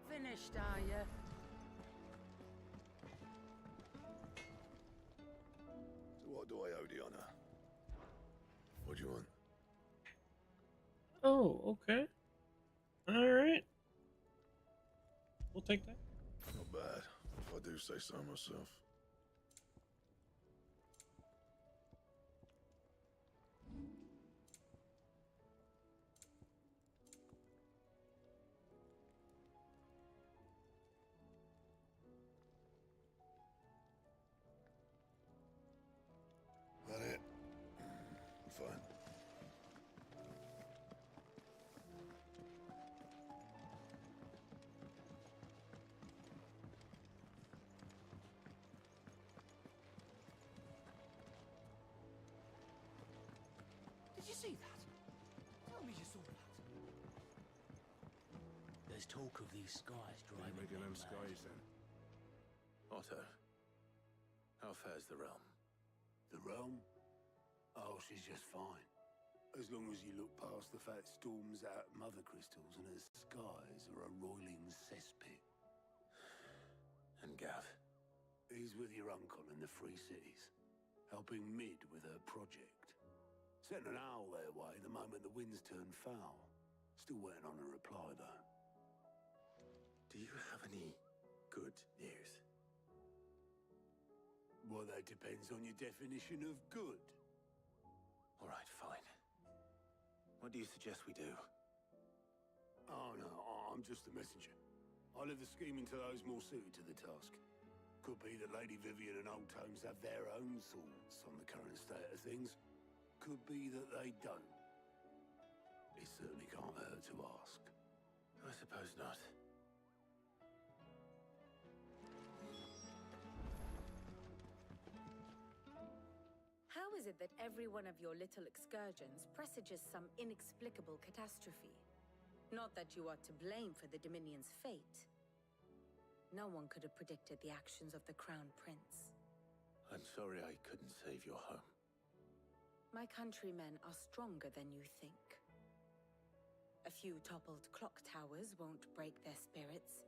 Finished, are you? So what do I owe the honor? What do you want? Oh, okay. Alright. We'll take that. Not bad, if I do say so myself. That it? Fine. Did you see that? Tell me you saw that. There's talk of these skies driving Making them mad. skies then. Otto, how fares the realm? The realm? Oh, she's just fine. As long as you look past the fat storms out at Mother Crystals and her skies are a roiling cesspit. And Gav? He's with your uncle in the Free Cities, helping Mid with her project. Sent an owl their way the moment the winds turned foul. Still waiting on a reply, though. Do you have any good news? Well, that depends on your definition of good. All right, fine. What do you suggest we do? Oh, no, I'm just the messenger. I leave the scheming to those more suited to the task. Could be that Lady Vivian and Old Tomes have their own thoughts on the current state of things. Could be that they don't. It certainly can't hurt to ask. I suppose not. How is it that every one of your little excursions presages some inexplicable catastrophe? Not that you are to blame for the Dominion's fate. No one could have predicted the actions of the Crown Prince. I'm sorry I couldn't save your home. My countrymen are stronger than you think. A few toppled clock towers won't break their spirits.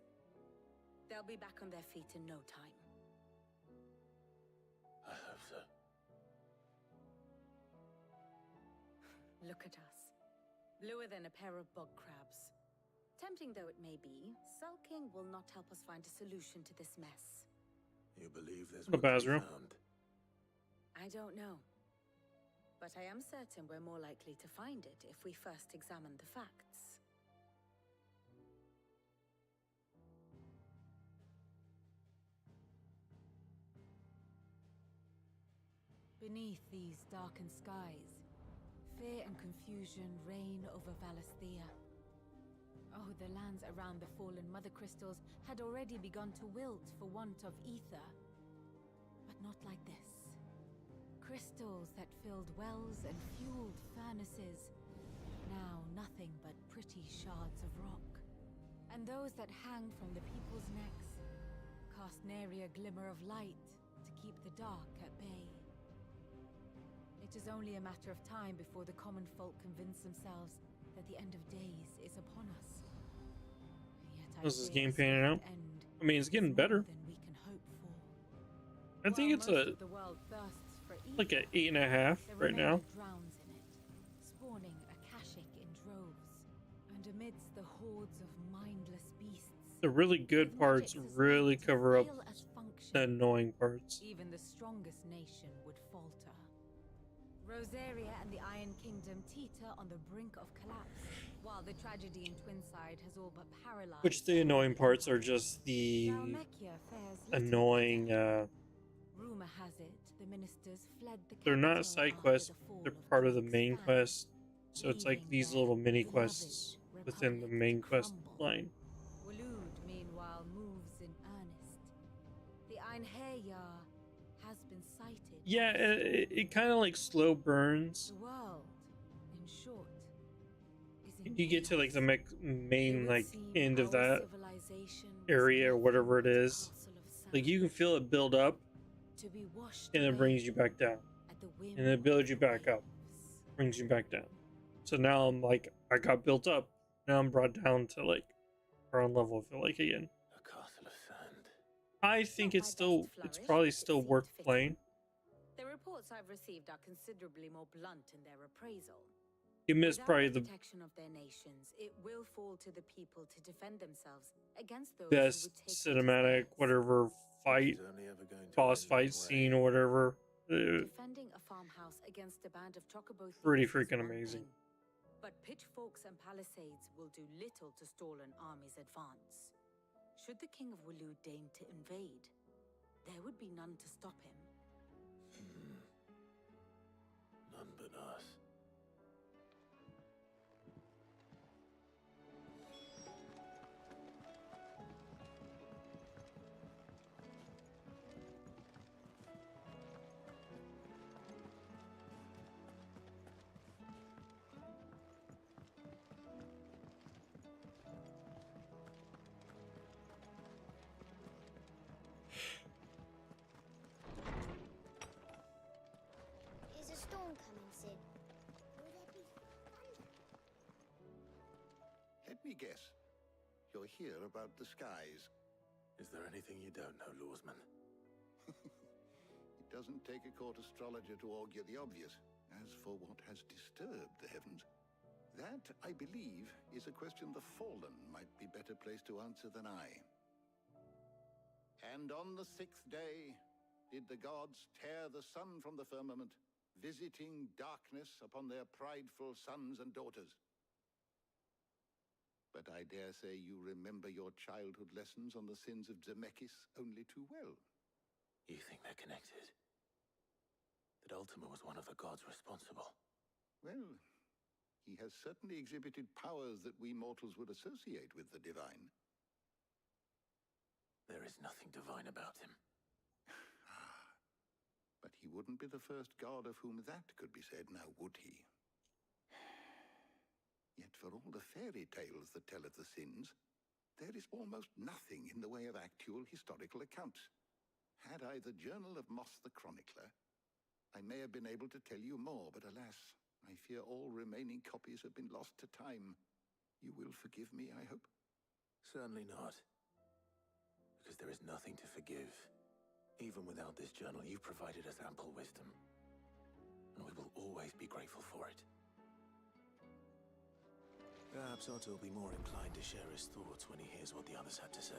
They'll be back on their feet in no time. I hope so. Look at us. Bluer than a pair of bog crabs. Tempting though it may be, sulking will not help us find a solution to this mess. You believe there's The one to be Basra. found? I don't know. But I am certain we're more likely to find it if we first examine the facts. Beneath these darkened skies, fear and confusion reign over Valisthea. Oh, the lands around the fallen Mother Crystals had already begun to wilt for want of ether. But not like this. Crystals that filled wells and fueled furnaces. Now nothing but pretty shards of rock. And those that hang from the people's necks cast nary a glimmer of light to keep the dark at bay. It is only a matter of time before the common folk convince themselves that the end of days is upon us. Yet How's this fear game a panning out? swift end I mean, it's is getting more better. than we can hope for. I think While it's most a of the world thirsts for like ether, an 8.5 the right now. remainder drowns in it, spawning akashic in droves. And amidst the hordes of mindless beasts, The really good with parts magic really suspected to cover up fail as function, the annoying parts. even the strongest nation would falter. Rosaria and the Iron Kingdom teeter on the brink of collapse, while the tragedy in Twinside has all but paralyzed. Which the annoying parts are just the Dhalmekia fares little annoying. Rumor has it the ministers fled the They're not capital side after quests. the fall They're of part of the Jork's main fan, quest. So it's like leaving these their little mini beloved quests within the republic main to quest crumble. line. Waloed, meanwhile, moves in earnest. The Einherjar has been sighted. Yeah, it kind of like slow burns. The world, in short, is in You get to like the chaos. main It would like seem end of our that civilization was area or nothing whatever it but a is. castle of Like sand, you can feel it build up to be washed and it away brings you back down. at the whim And then it builds you of the back up, waves. brings you back down. So now I'm like, I got built up. Now I'm brought down to like ground level, I feel like again. A castle of sand. I think Not it's my still, best it's flourish, probably but it still seemed worth fitting. playing. The reports I've received are considerably more blunt in their appraisal. You missed Without probably the the protection of their nations, it will fall to the people to defend themselves against those who best would take what is cinematic, theirs. whatever fight, It's only ever going to boss end fight one scene way. or whatever. Defending a farmhouse against a band of chocobo Pretty thieves is freaking one amazing. thing, but pitchforks and palisades will do little to stall an army's advance. Should the King of Waloed deign to invade, there would be none to stop him. None but us. Is a storm coming, Sid? Will there be thunder? Let me guess. You're here about the skies. Is there anything you don't know, Lawsman? It doesn't take a court astrologer to augur the obvious. As for what has disturbed the heavens, that, I believe, is a question the Fallen might be better placed to answer than I. And on the 6th day did the gods tear the sun from the firmament, visiting darkness upon their prideful sons and daughters. But I dare say you remember your childhood lessons on the sins of Zemeckis only too well. You think they're connected? That Ultima was one of the gods responsible? Well, he has certainly exhibited powers that we mortals would associate with the divine. There is nothing divine about him. But he wouldn't be the first god of whom that could be said, now would he? Yet for all the fairy tales that tell of the sins, there is almost nothing in the way of actual historical accounts. Had I the Journal of Moss the Chronicler, I may have been able to tell you more, but alas, I fear all remaining copies have been lost to time. You will forgive me, I hope? Certainly not. Because there is nothing to forgive. Even without this journal, you've provided us ample wisdom. And we will always be grateful for it. Perhaps Otto will be more inclined to share his thoughts when he hears what the others had to say.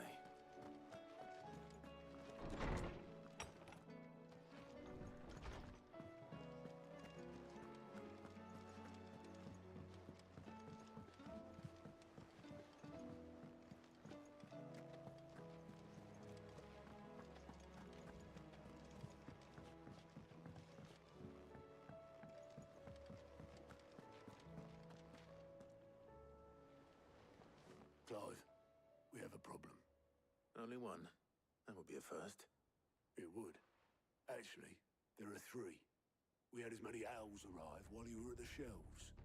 Clive, we have a problem. Only one. That would be a first. It would. Actually, there are three. We had as many owls arrive while you were at the shelves.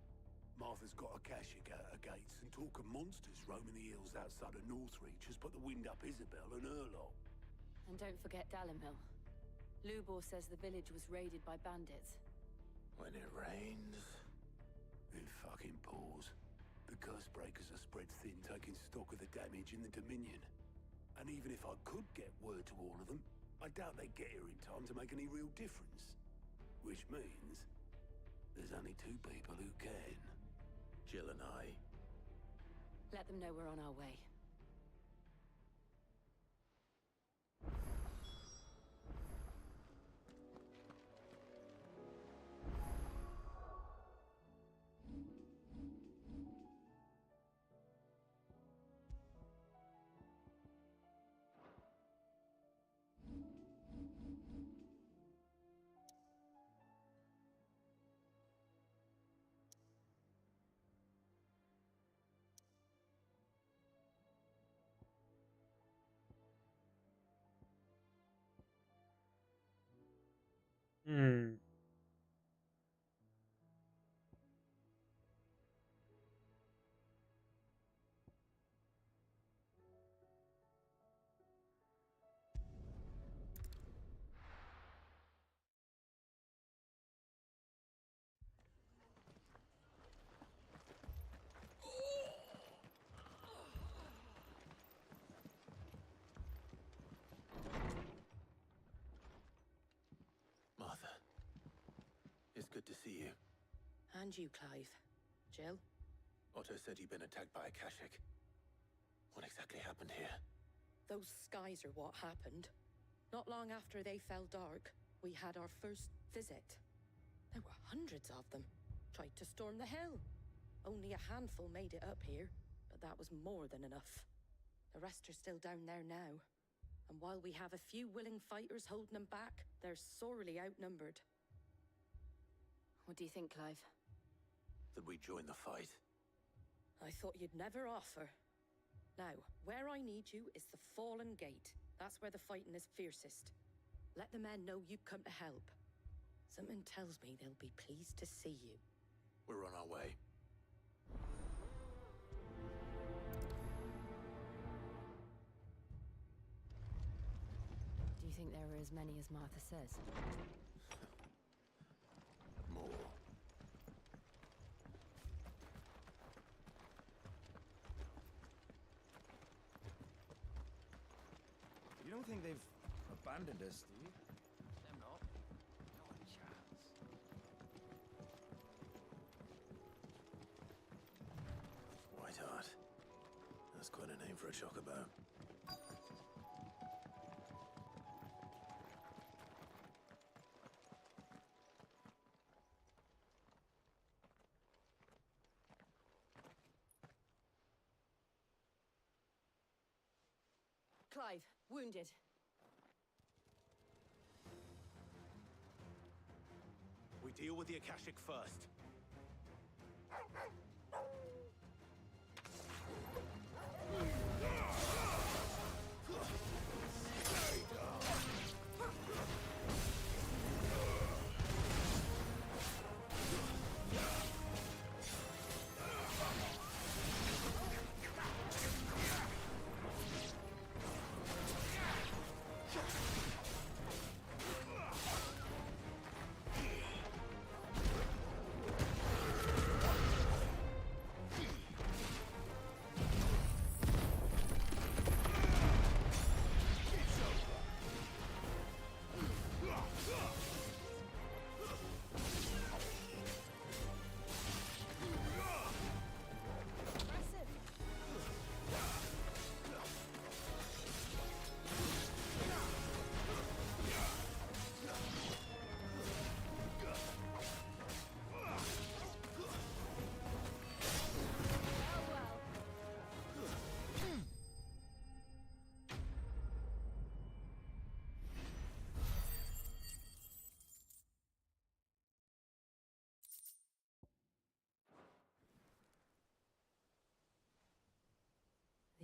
Martha's got a Akashic at her gates, and talk of monsters roaming the hills outside of Northreach has put the wind up Isabel and her lot. And don't forget Dalimil. Lubor says the village was raided by bandits. When it rains... It fucking pours. The curse breakers are spread thin, taking stock of the damage in the Dominion. And even if I could get word to all of them, I doubt they'd get here in time to make any real difference. Which means there's only two people who can. Jill and I. Let them know we're on our way. Hmm. Martha. It's good to see you. And you, Clive. Jill? Otto said you'd been attacked by Akashic. What exactly happened here? Those skies are what happened. Not long after they fell dark, we had our first visit. There were hundreds of them. Tried to storm the hill. Only a handful made it up here, but that was more than enough. The rest are still down there now. And while we have a few willing fighters holding them back, they're sorely outnumbered. What do you think, Clive? That we join the fight? I thought you'd never offer. Now, where I need you is the Fallen Gate. That's where the fighting is fiercest. Let the men know you've come to help. Something tells me they'll be pleased to see you. We're on our way. Do you think there are as many as Martha says? More. You don't think they've abandoned us, do you? Them not. Not a chance. Whiteheart. That's quite a name for a chocobo. Clive, wounded. We deal with the Akashic first.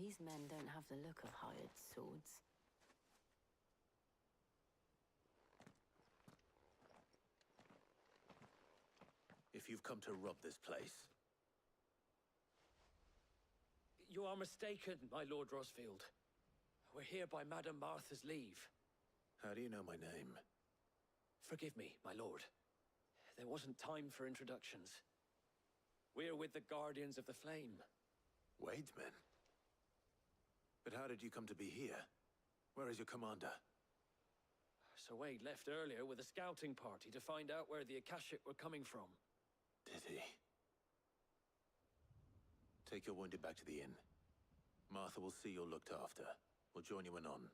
These men don't have the look of hired swords. If you've come to rob this place... You are mistaken, my Lord Rosfield. We're here by Madame Martha's leave. How do you know my name? Forgive me, my lord. There wasn't time for introductions. We're with the Guardians of the Flame. Wade's men? But how did you come to be here? Where is your commander? Sir Wade left earlier with a scouting party to find out where the Akashic were coming from. Did he? Take your wounded back to the inn. Martha will see you're looked after. We'll join you anon.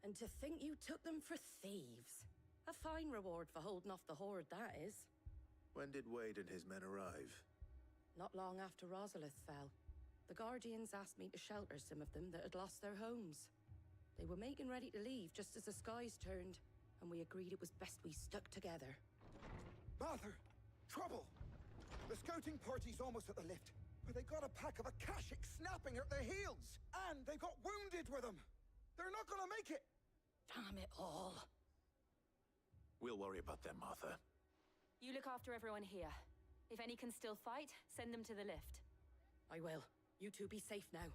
And to think you took them for thieves. A fine reward for holding off the horde, that is. When did Wade and his men arrive? Not long after Rosalith fell. The Guardians asked me to shelter some of them that had lost their homes. They were making ready to leave just as the skies turned, and we agreed it was best we stuck together. Martha! Trouble! The scouting party's almost at the lift, but they got a pack of Akashic snapping at their heels! And they've got wounded with them! They're not gonna make it! Damn it all. We'll worry about them, Martha. You look after everyone here. If any can still fight, send them to the lift. I will. You two be safe now.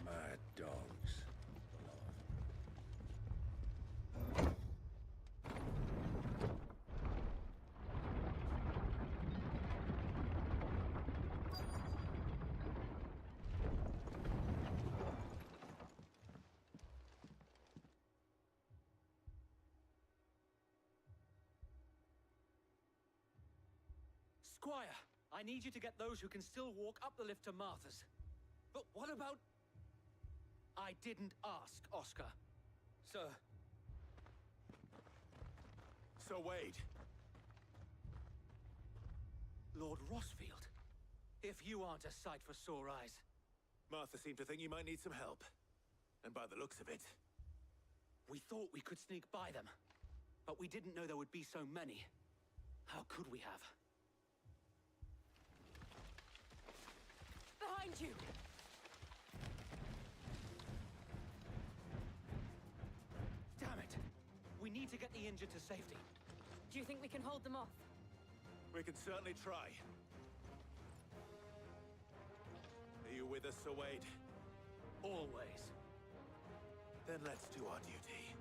Mad dogs. Squire, I need you to get those who can still walk up the lift to Martha's. But what about... I didn't ask, Oscar. Sir. Sir Wade. Lord Rosfield. If you aren't a sight for sore eyes. Martha seemed to think you might need some help. And by the looks of it... We thought we could sneak by them. But we didn't know there would be so many. How could we have? Behind you! Damn it! We need to get the injured to safety. Do you think we can hold them off? We can certainly try. Are you with us, Sir Wade? Always. Then let's do our duty.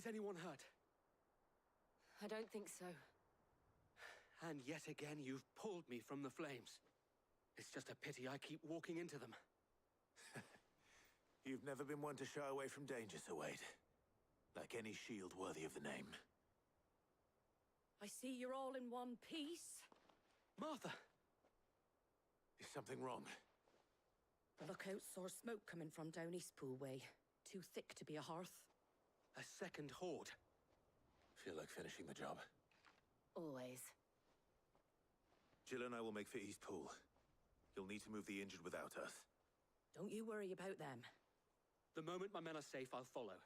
Is anyone hurt? I don't think so. And yet again, you've pulled me from the flames. It's just a pity I keep walking into them. You've never been one to shy away from danger, Sir Wade. Like any shield worthy of the name. I see you're all in one piece. Martha! Is something wrong? The lookout saw smoke coming from down Eastpool way. Too thick to be a hearth. A second horde. Feel like finishing the job. Always. Jill and I will make for Eastpool. You'll need to move the injured without us. Don't you worry about them. The moment my men are safe, I'll follow.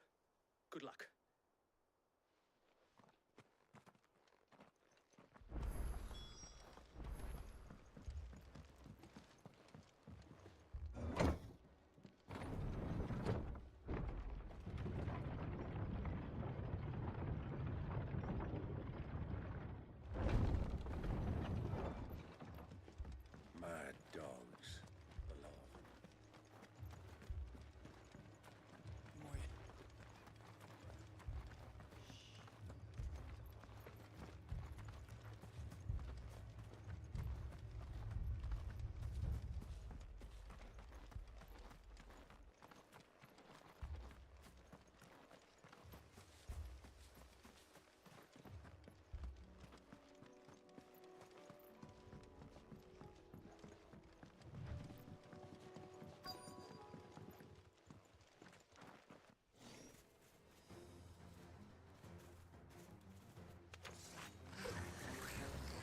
Good luck. Mad dogs, beloved.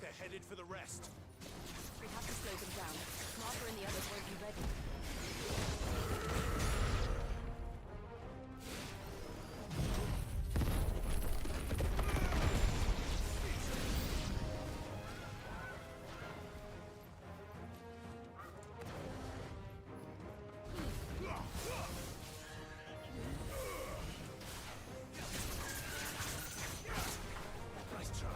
They're headed for the rest. We have to slow them down. Martha and the others won't be ready. Nice try.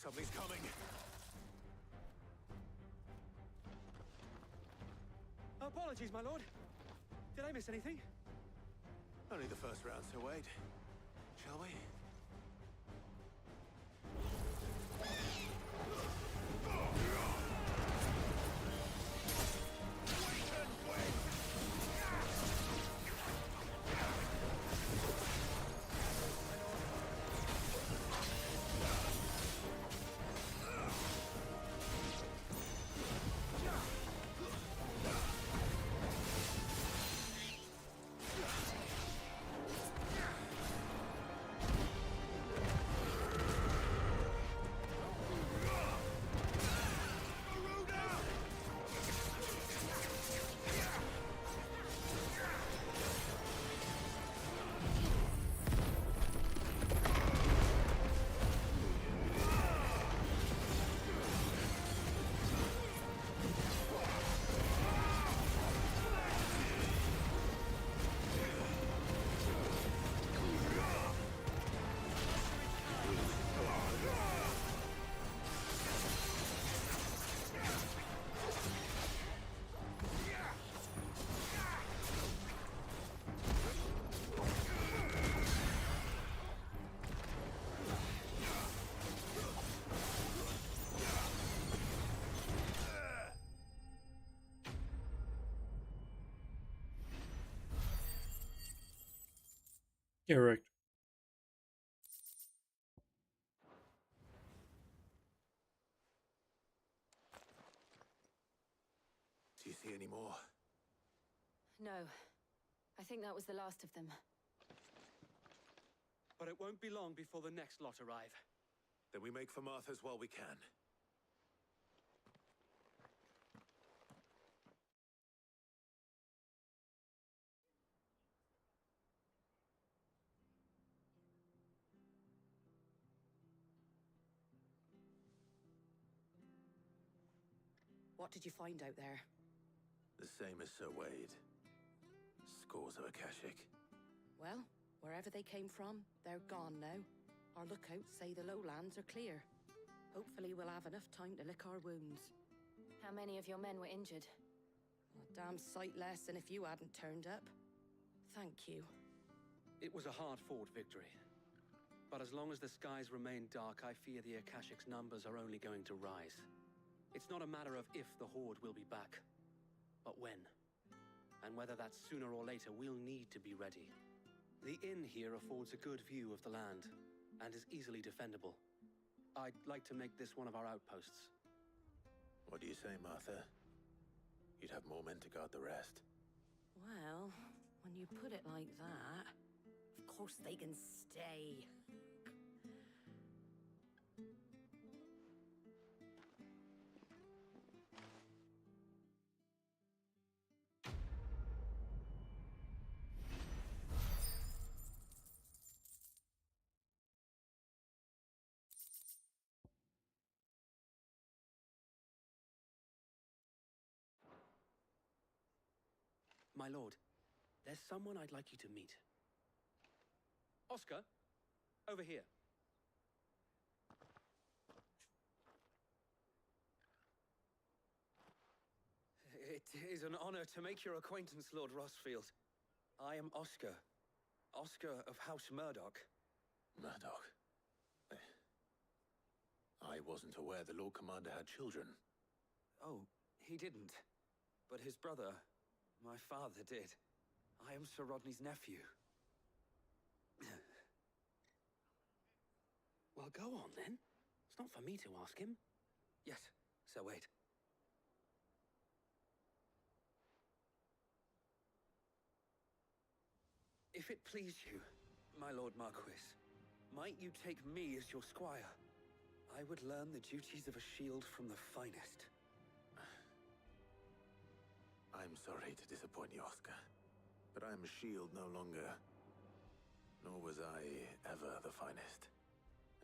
Something's coming. Apologies, my lord. Did I miss anything? Only the first round, Sir Wade. Shall we? Correct. Do you see any more? No. I think that was the last of them. but it won't be long before the next lot arrive. Then we make for Martha's while we can. What did you find out there? The same as Sir Wade. Scores of Akashic. Well, wherever they came from, they're gone now. Our lookouts say the lowlands are clear. Hopefully we'll have enough time to lick our wounds. How many of your men were injured? A damn sight less than if you hadn't turned up. Thank you. It was a hard-fought victory. But as long as the skies remain dark, I fear the Akashic's numbers are only going to rise. It's not a matter of if the Horde will be back, but when. And whether that's sooner or later, we'll need to be ready. The inn here affords a good view of the land, and is easily defendable. I'd like to make this one of our outposts. What do you say, Martha? You'd have more men to guard the rest. Well, when you put it like that, of course they can stay. My lord, there's someone I'd like you to meet. Oscar, over here. It is an honor to make your acquaintance, Lord Rossfield. I am Oscar. Oscar of House Murdoch. Murdoch? I wasn't aware the Lord Commander had children. Oh, he didn't. But his brother, my father, did. I am Sir Rodney's nephew. Well, go on then. It's not for me to ask him. Yes, Sir Wade. If it please you, my Lord Marquis, might you take me as your squire? I would learn the duties of a shield from the finest. I'm sorry to disappoint you, Oscar, but I am a shield no longer. Nor was I ever the finest.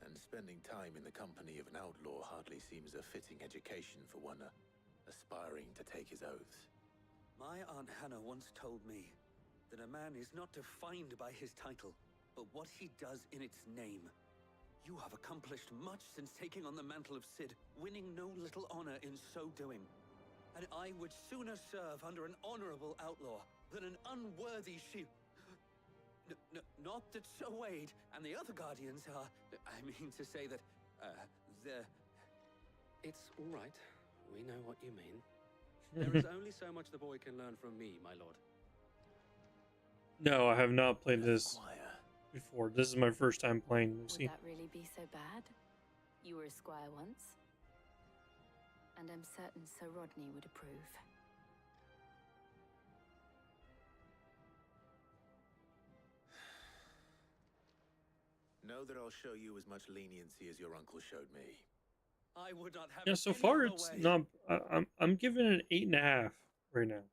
And spending time in the company of an outlaw hardly seems a fitting education for one aspiring to take his oaths. My Aunt Hannah once told me that a man is not defined by his title, but what he does in its name. You have accomplished much since taking on the mantle of Cid, winning no little honor in so doing. And I would sooner serve under an honorable outlaw than an unworthy shield. Not that Sir Wade and the other Guardians are... I mean to say that, they're... It's all right. We know what you mean. There is only so much the boy can learn from me, my lord. No, I have not played this before. This is my first time playing Lucy. Would that really be so bad? You were a squire once. And I'm certain Sir Rodney would approve. Know that I'll show you as much leniency as your uncle showed me. I would not have Yeah, so far it's not. I'm giving it an 8.5 right now.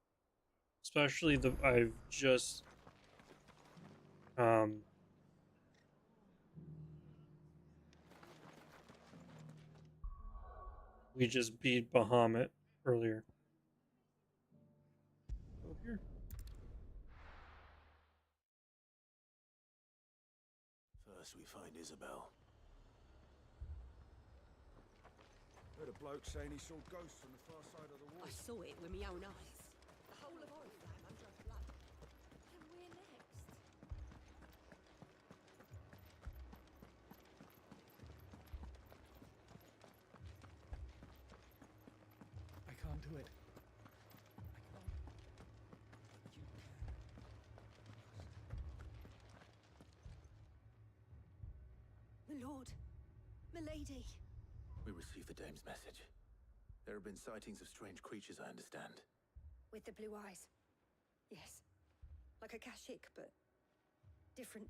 Especially I've just we just beat Bahamut earlier. Go here. First we find Isabel. Heard a bloke saying he saw ghosts on the far side of the wall. I saw it with my own eyes. The whole of Oriflamme under a flood. And we're next. I can't do it. I can't. But you can. My lord. Milady. We received the dame's message. There have been sightings of strange creatures, I understand. With the blue eyes. Yes. Like a Akashic, but different.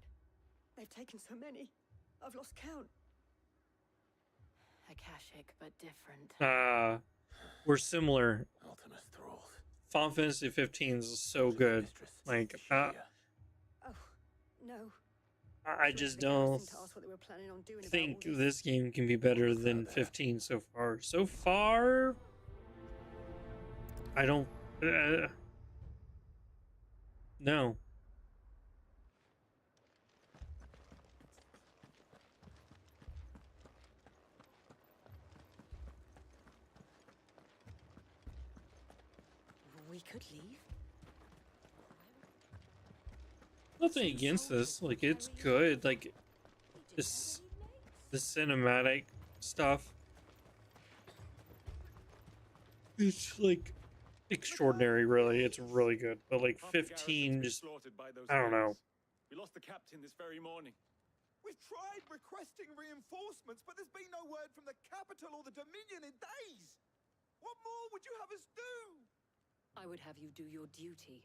They've taken so many. I've lost count. Akashic, but different. We're similar. Ultimate thralls. Final Fantasy 15 is so good. Like, Oh, no. I just don't think this game can be better than 15 so far. So far, I don't. No. We could leave. Nothing against this. Like, it's good. Like, this, the cinematic stuff. It's like extraordinary, really. It's really good. But like 15, just I don't know. We lost the captain this very morning. We've tried requesting reinforcements, but there's been no word from the capital or the Dominion in days. What more would you have us do? I would have you do your duty.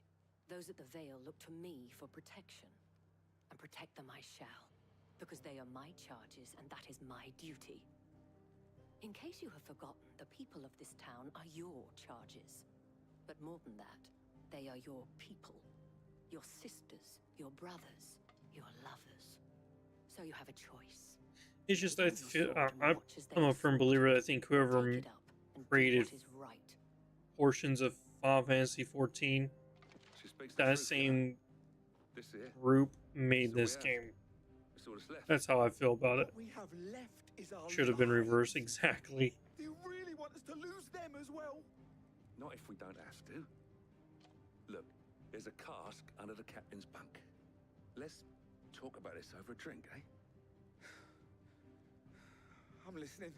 Those at the Vale look to me for protection. And protect them I shall. Because they are my charges, and that is my duty. In case you have forgotten, the people of this town are your charges. But more than that, they are your people. Your sisters, your brothers, your lovers. So you have a choice. It's just I feel I'm a firm believer. I think whoever created portions of Final Fantasy 14, that same group made this game. That's how I feel about it. Should have been reversed exactly. Do you really want us to lose them as well? Not if we don't have to. Look, there's a cask under the captain's bunk. Let's talk about this over a drink, eh? I'm listening.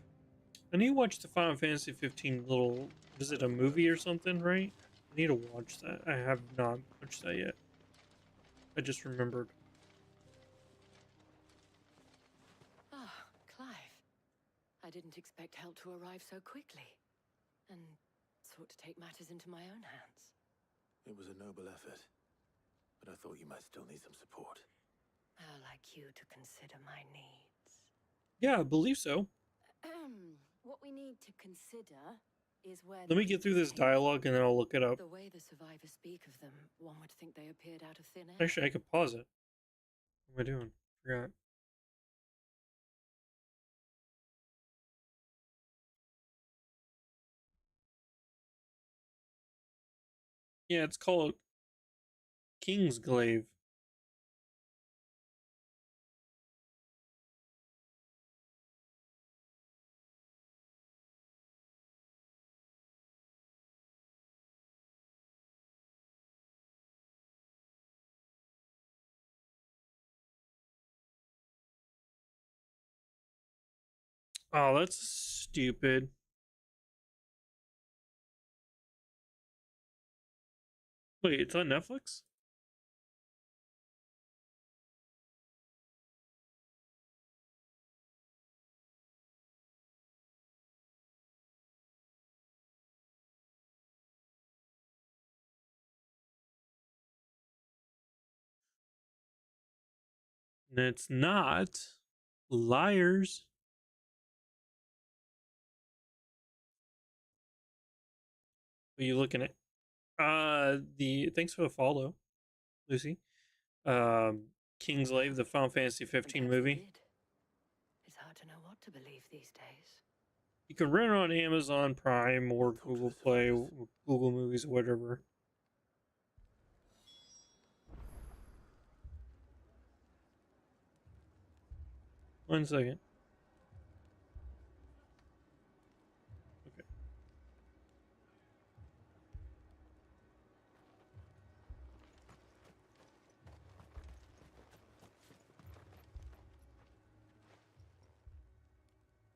I need to watch the Final Fantasy 15 little... Is it a movie or something, right? I need to watch that. I have not watched that yet. I just remembered. Ah, Clive. I didn't expect help to arrive so quickly. And sought to take matters into my own hands. It was a noble effort, but I thought you might still need some support. I'd like you to consider my needs. Yeah, I believe so. What we need to consider is where... Let me get through this dialogue and then I'll look it up. The way the survivors speak of them, one would think they appeared out of thin air. Actually, I could pause it. What am I doing? Forgot. Yeah, it's called Kingsglaive. Oh, that's stupid. Wait, it's on Netflix? It's not. Liars. What are you looking at? Thanks for the follow, Lucy. Kingsglaive, the Final Fantasy 15 movie. It's hard to know what to believe these days. You can rent it on Amazon Prime or Google Play, Google Movies, whatever. One second. Okay.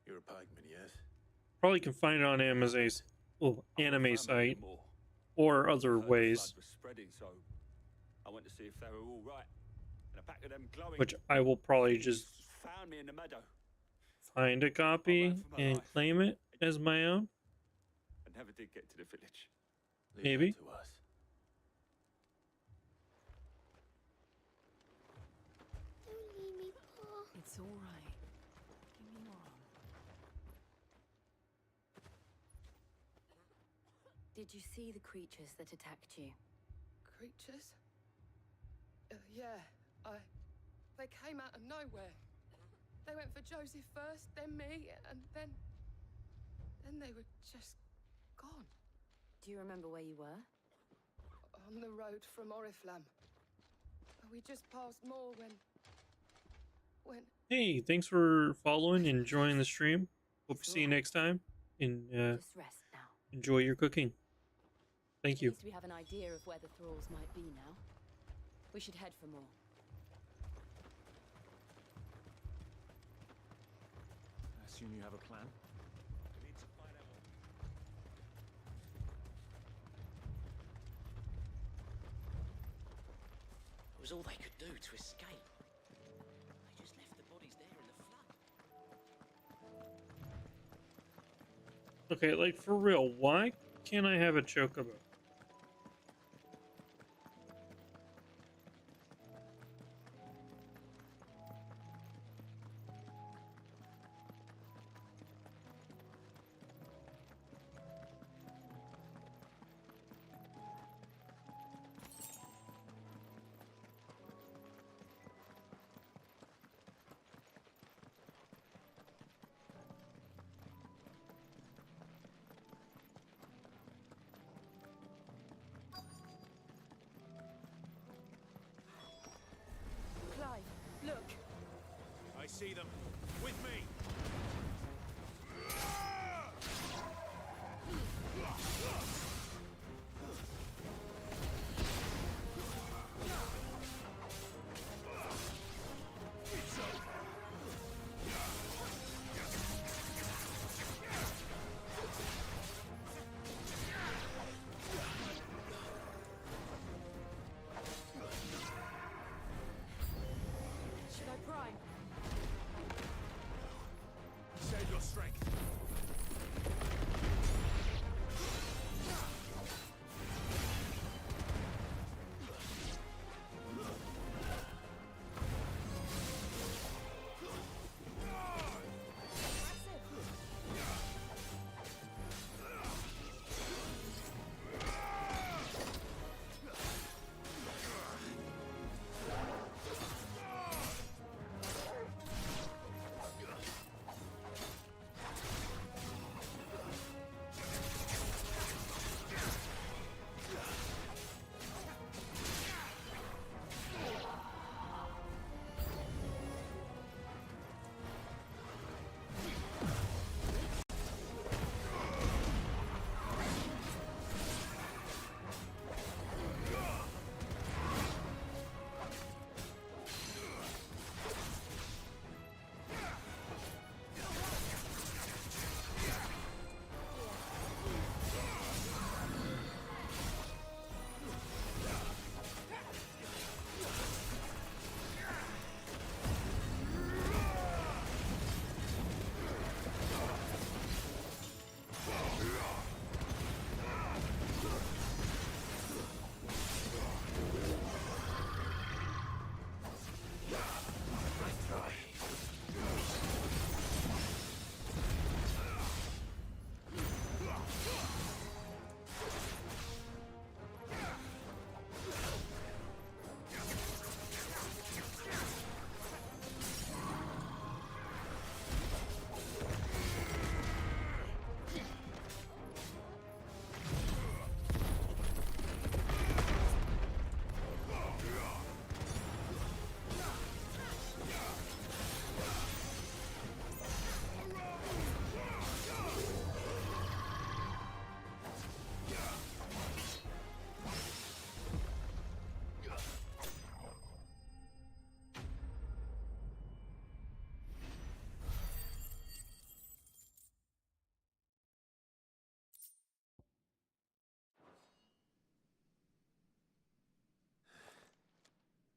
You're a pikeman, yes? Probably can find it on Amazon's anime site or other ways. Spreading, so I went to see if they were all right. And a pack of them glowing Which I will probably just found me in the meadow. find a copy and claim it as my own. I never did get to the village. Maybe. To us. Don't leave me It's all right. Give me your arm. Did you see the creatures that attacked you? Creatures? Yeah, They came out of nowhere. They went for Joseph first, then me, and then they were just gone. Do you remember where you were? On the road from Oriflamme. We just passed Moor when... Hey, thanks for following and joining the stream. Hope to see you next time. And Just rest now. enjoy your cooking. Thank you. At least we have an idea of where the thralls might be now. We should head for more. I assume you have a plan? We need to find out what... It was all they could do to escape. They just left the bodies there in the flood. Okay, like for real, why can't I have a chocobo? Look! I see them. With me! Should I prime? Save your strength.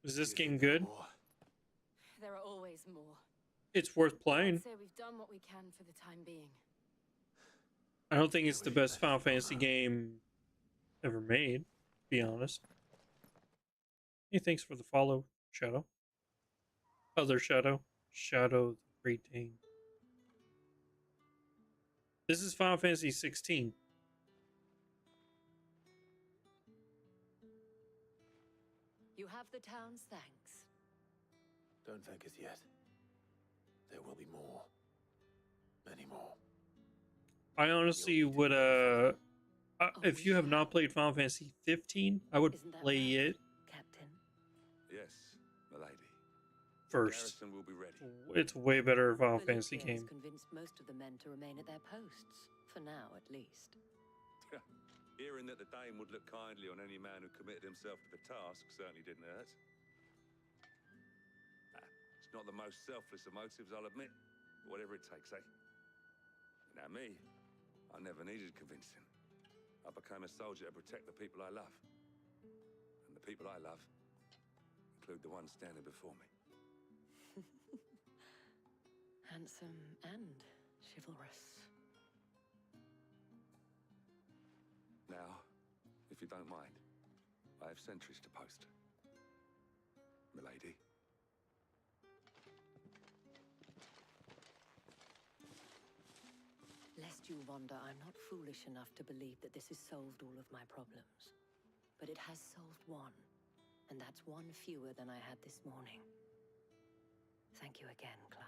Is this game good? There are always more. It's worth playing. I'd say we've done what we can for the time being. I don't think it's the best Final Fantasy game ever made, to be honest. Hey, thanks for the follow, Shadow. Other Shadow. Shadow the Great Dane. This is Final Fantasy 16. You have the town's thanks. Don't thank us yet. There will be more. Many more. I honestly would if you have not played Final Fantasy 15, I would play it Captain? Yes, milady. first. Garrison will be ready. It's way better Final Fantasy Valencia has game. convinced most of the men to remain at their posts, for now at least. Hearing that the Dane would look kindly on any man who committed himself to the task certainly didn't hurt. It's not the most selfless of motives, I'll admit. Whatever it takes, eh? Now me, I never needed convincing. I became a soldier to protect the people I love. And the people I love include the ones standing before me. Handsome and chivalrous. Now, if you don't mind, I have sentries to post. Milady. Lest you wonder, I'm not foolish enough to believe that this has solved all of my problems. But it has solved one, and that's one fewer than I had this morning. Thank you again, Clive.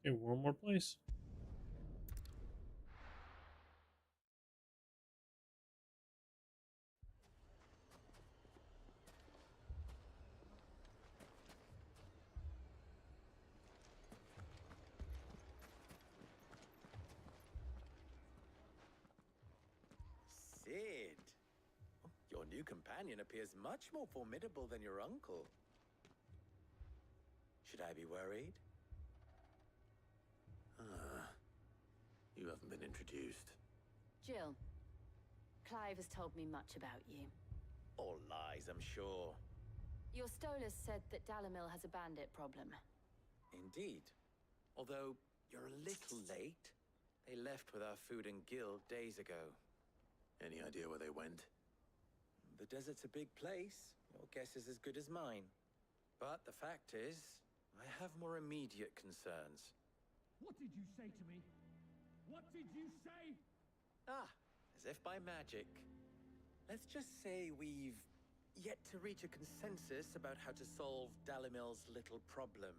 Okay, one more place. Sid! Your new companion appears much more formidable than your uncle. Should I be worried? You haven't been introduced. Jill, Clive has told me much about you. All lies, I'm sure. Your Stolas said that Dalamil has a bandit problem. Indeed. Although, you're a little late. They left with our food and guild days ago. Any idea where they went? The desert's a big place. Your guess is as good as mine. But the fact is, I have more immediate concerns. What did you say to me? What did you say? Ah, as if by magic. Let's just say we've yet to reach a consensus about how to solve Dalamil's little problem.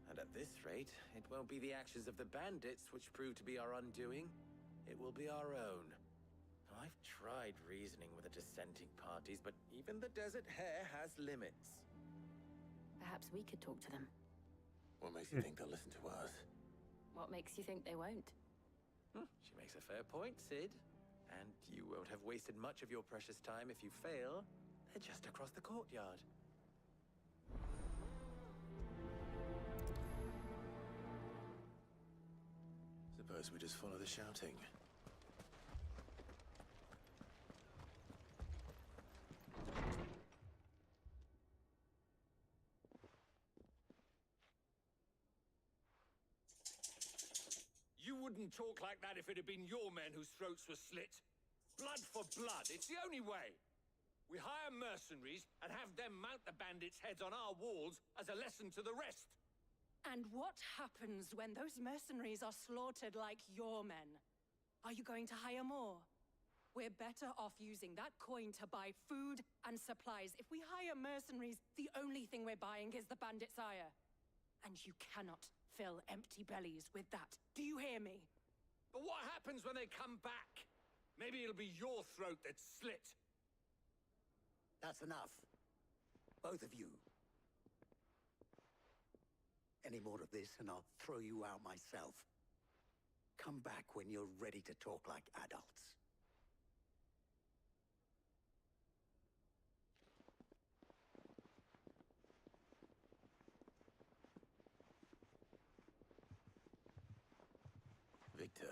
And at this rate, it won't be the actions of the bandits which prove to be our undoing. It will be our own. I've tried reasoning with the dissenting parties, but even the Desert Hare has limits. Perhaps we could talk to them. What makes you think they'll listen to us? What makes you think they won't? She makes a fair point, Sid. And you won't have wasted much of your precious time if you fail. They're just across the courtyard. Suppose we just follow the shouting. You wouldn't talk like that if it had been your men whose throats were slit. Blood for blood, it's the only way. We hire mercenaries and have them mount the bandits' heads on our walls as a lesson to the rest. And what happens when those mercenaries are slaughtered like your men? Are you going to hire more? We're better off using that coin to buy food and supplies. If we hire mercenaries, the only thing we're buying is the bandit's ire. And you cannot fill empty bellies with that. Do you hear me? But what happens when they come back? Maybe it'll be your throat that's slit. That's enough. Both of you. Any more of this and I'll throw you out myself. Come back when you're ready to talk like adults. Victor.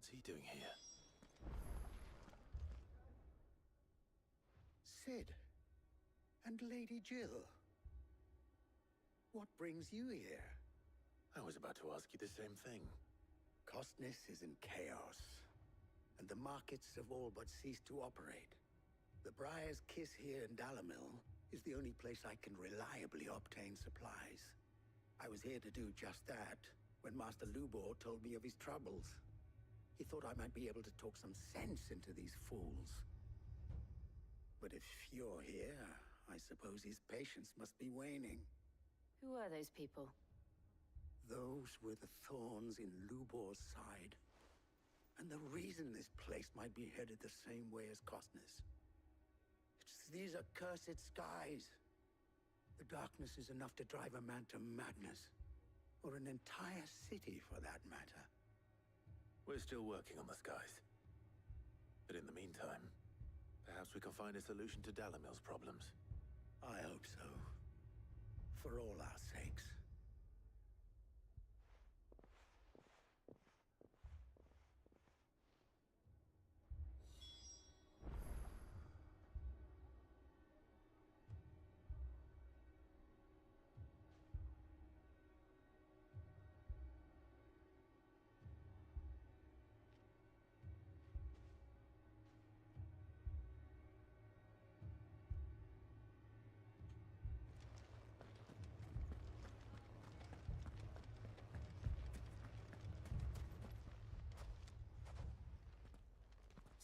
What's he doing here? Sid. And Lady Jill. What brings you here? I was about to ask you the same thing. Costness is in chaos, and the markets have all but ceased to operate. The Briar's Kiss here in Dalamil is the only place I can reliably obtain supplies. I was here to do just that when Master Lubor told me of his troubles. He thought I might be able to talk some sense into these fools. But if you're here, I suppose his patience must be waning. Who are those people? Those were the thorns in Lubor's side. And the reason this place might be headed the same way as Costness. It's these accursed skies. The darkness is enough to drive a man to madness. Or an entire city, for that matter. We're still working on the skies. But in the meantime, perhaps we can find a solution to Dalamil's problems. I hope so. For all our sakes.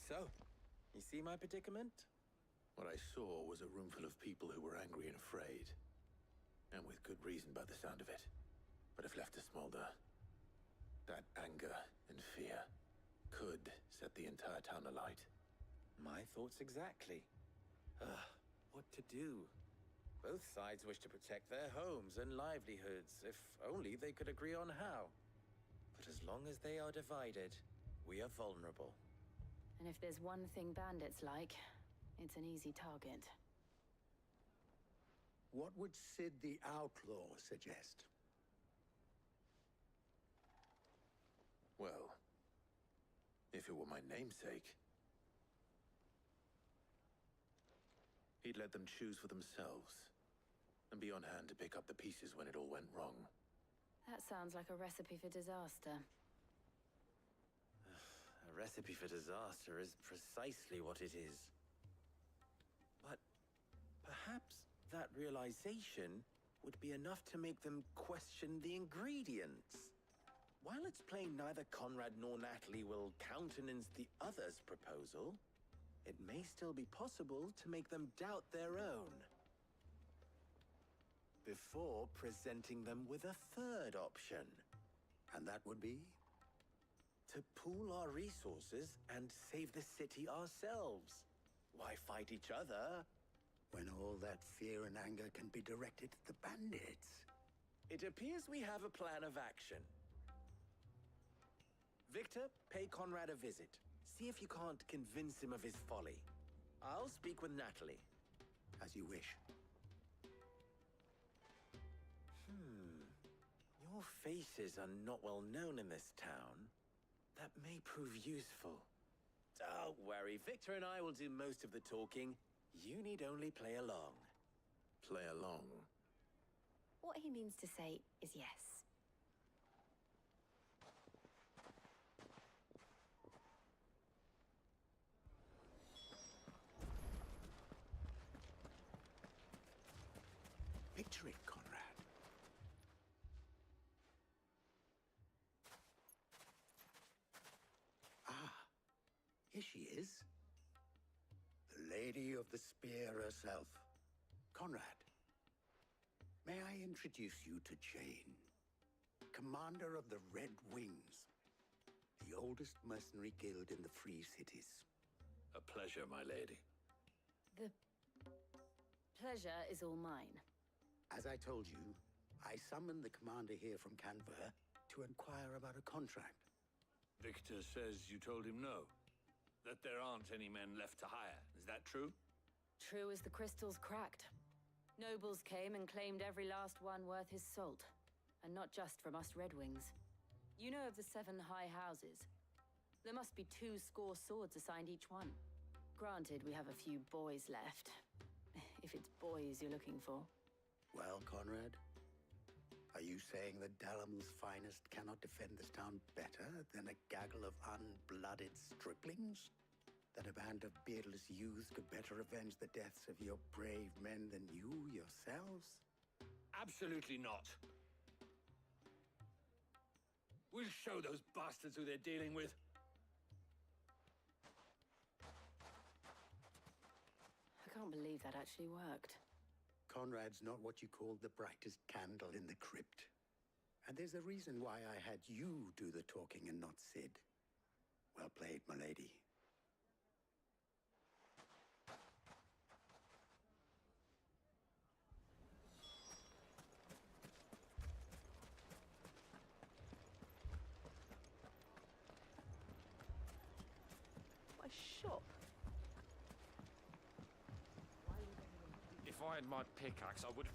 So, you see my predicament? What I saw was a room full of people who were angry and afraid. And with good reason by the sound of it. But if left to smolder, that anger and fear could set the entire town alight. My thoughts exactly. What to do? Both sides wish to protect their homes and livelihoods, if only they could agree on how. But as long as they are divided, we are vulnerable. And if there's one thing bandits like, it's an easy target. What would Sid the Outlaw suggest? Well, if it were my namesake, he'd let them choose for themselves, and be on hand to pick up the pieces when it all went wrong. That sounds like a recipe for disaster. A recipe for disaster is precisely what it is. But perhaps that realization would be enough to make them question the ingredients. While it's plain neither Conrad nor Natalie will countenance the other's proposal, it may still be possible to make them doubt their own. Before presenting them with a third option. And that would be? To pool our resources and save the city ourselves. Why fight each other? When all that fear and anger can be directed at the bandits. It appears we have a plan of action. Victor, pay Conrad a visit. See if you can't convince him of his folly. I'll speak with Natalie. As you wish. Your faces are not well known in this town. That may prove useful. Don't worry, Victor and I will do most of the talking. You need only play along. Play along? What he means to say is yes. Picture it, Conrad. Here she is. The Lady of the Spear herself. Conrad, may I introduce you to Jane, commander of the Red Wings, the oldest mercenary guild in the Free Cities. A pleasure, my lady. The pleasure is all mine. As I told you, I summoned the commander here from Canver to inquire about a contract. Victor says you told him no. That there aren't any men left to hire. Is that true? True as the crystals cracked. Nobles came and claimed every last one worth his salt. And not just from us Red Wings. You know of the 7 high houses. There must be 2 score swords assigned each one. Granted, we have a few boys left. If it's boys you're looking for. Well, Conrad, are you saying that Dalamil's finest cannot defend this town better than a gaggle of unblooded striplings? That a band of beardless youths could better avenge the deaths of your brave men than you yourselves? Absolutely not. We'll show those bastards who they're dealing with. I can't believe that actually worked. Conrad's not what you call the brightest candle in the crypt. And there's a reason why I had you do the talking and not Sid. Well played, my lady. My shop. If I had my pickaxe, I would...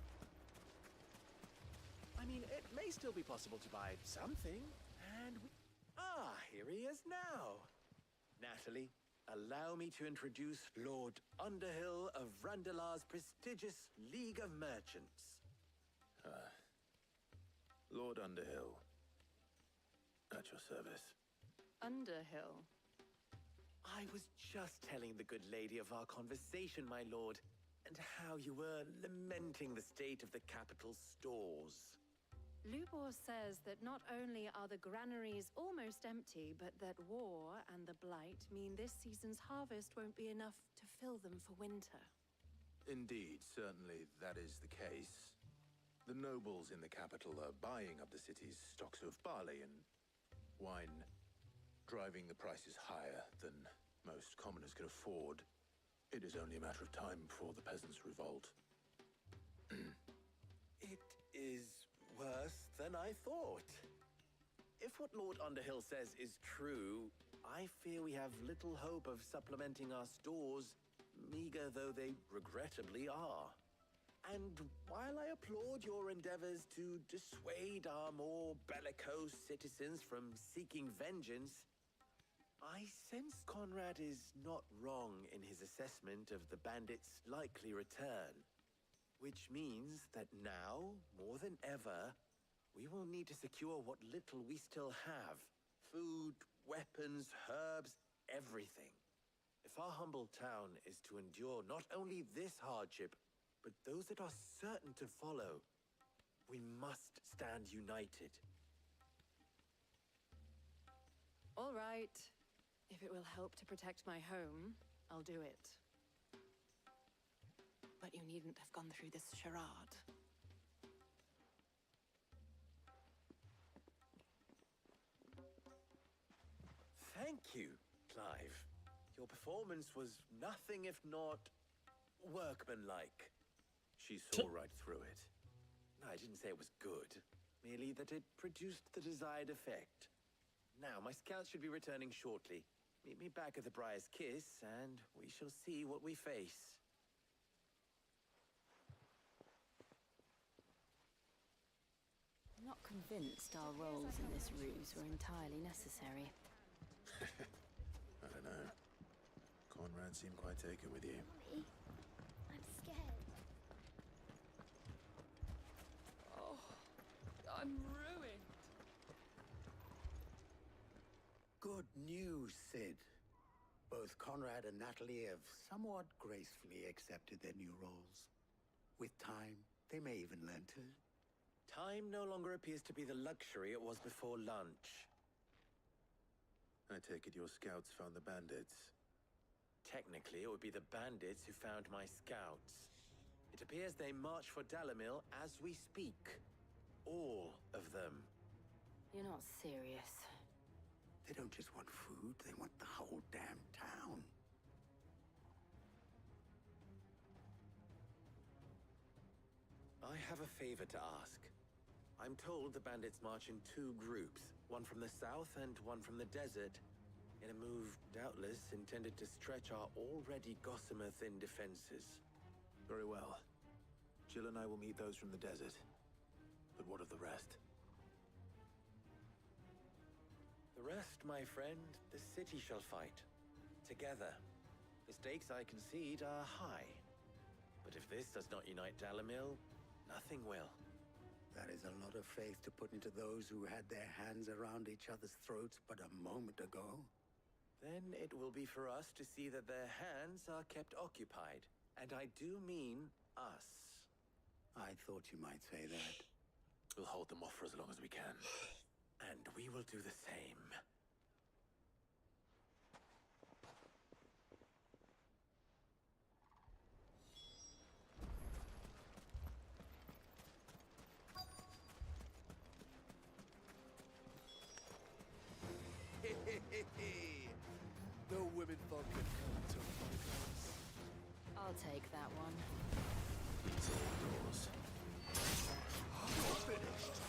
I mean, it may still be possible to buy something, and we... Ah, here he is now. Natalie, allow me to introduce Lord Underhill of Randalar's prestigious League of Merchants. Lord Underhill. At your service. Underhill? I was just telling the good lady of our conversation, my lord, and how you were lamenting the state of the capital's stores. Lubor says that not only are the granaries almost empty, but that war and the Blight mean this season's harvest won't be enough to fill them for winter. Indeed, certainly that is the case. The nobles in the capital are buying up the city's stocks of barley and wine, driving the prices higher than most commoners can afford. It is only a matter of time before the peasants revolt. It is worse than I thought. If what Lord Underhill says is true, I fear we have little hope of supplementing our stores, meager though they regrettably are. And while I applaud your endeavors to dissuade our more bellicose citizens from seeking vengeance, I sense Conrad is not wrong in his assessment of the bandits' likely return. Which means that now, more than ever, we will need to secure what little we still have. Food, weapons, herbs, everything. If our humble town is to endure not only this hardship, but those that are certain to follow, we must stand united. All right. If it will help to protect my home, I'll do it. But you needn't have gone through this charade. Thank you, Clive. Your performance was nothing if not workmanlike. She saw right through it. No, I didn't say it was good. Merely that it produced the desired effect. Now, my scouts should be returning shortly. Meet me back at the Briar's Kiss, and we shall see what we face. I'm not convinced our roles in this ruse were entirely necessary. I don't know. Conrad seemed quite taken with you. Mommy, I'm scared. Oh, I'm ruined. Good news, Sid. Both Conrad and Natalie have somewhat gracefully accepted their new roles. With time, they may even learn to. Time no longer appears to be the luxury it was before lunch. I take it your scouts found the bandits. Technically, it would be the bandits who found my scouts. It appears they march for Dalamil as we speak. All of them. You're not serious. They don't just want food, they want the whole damn town. I have a favor to ask. I'm told the bandits march in 2 groups, one from the south and one from the desert, in a move doubtless intended to stretch our already gossamer-thin defenses. Very well. Jill and I will meet those from the desert. But what of the rest? The Rest, my friend. The city shall fight. Together. The stakes, I concede, are high. But if this does not unite Dalimil, nothing will. That is a lot of faith to put into those who had their hands around each other's throats but a moment ago. Then it will be for us to see that their hands are kept occupied. And I do mean us. I thought you might say that. We'll hold them off for as long as we can. And we will do the same. The women folk can come to us. I'll take that one. It's all yours. You're finished.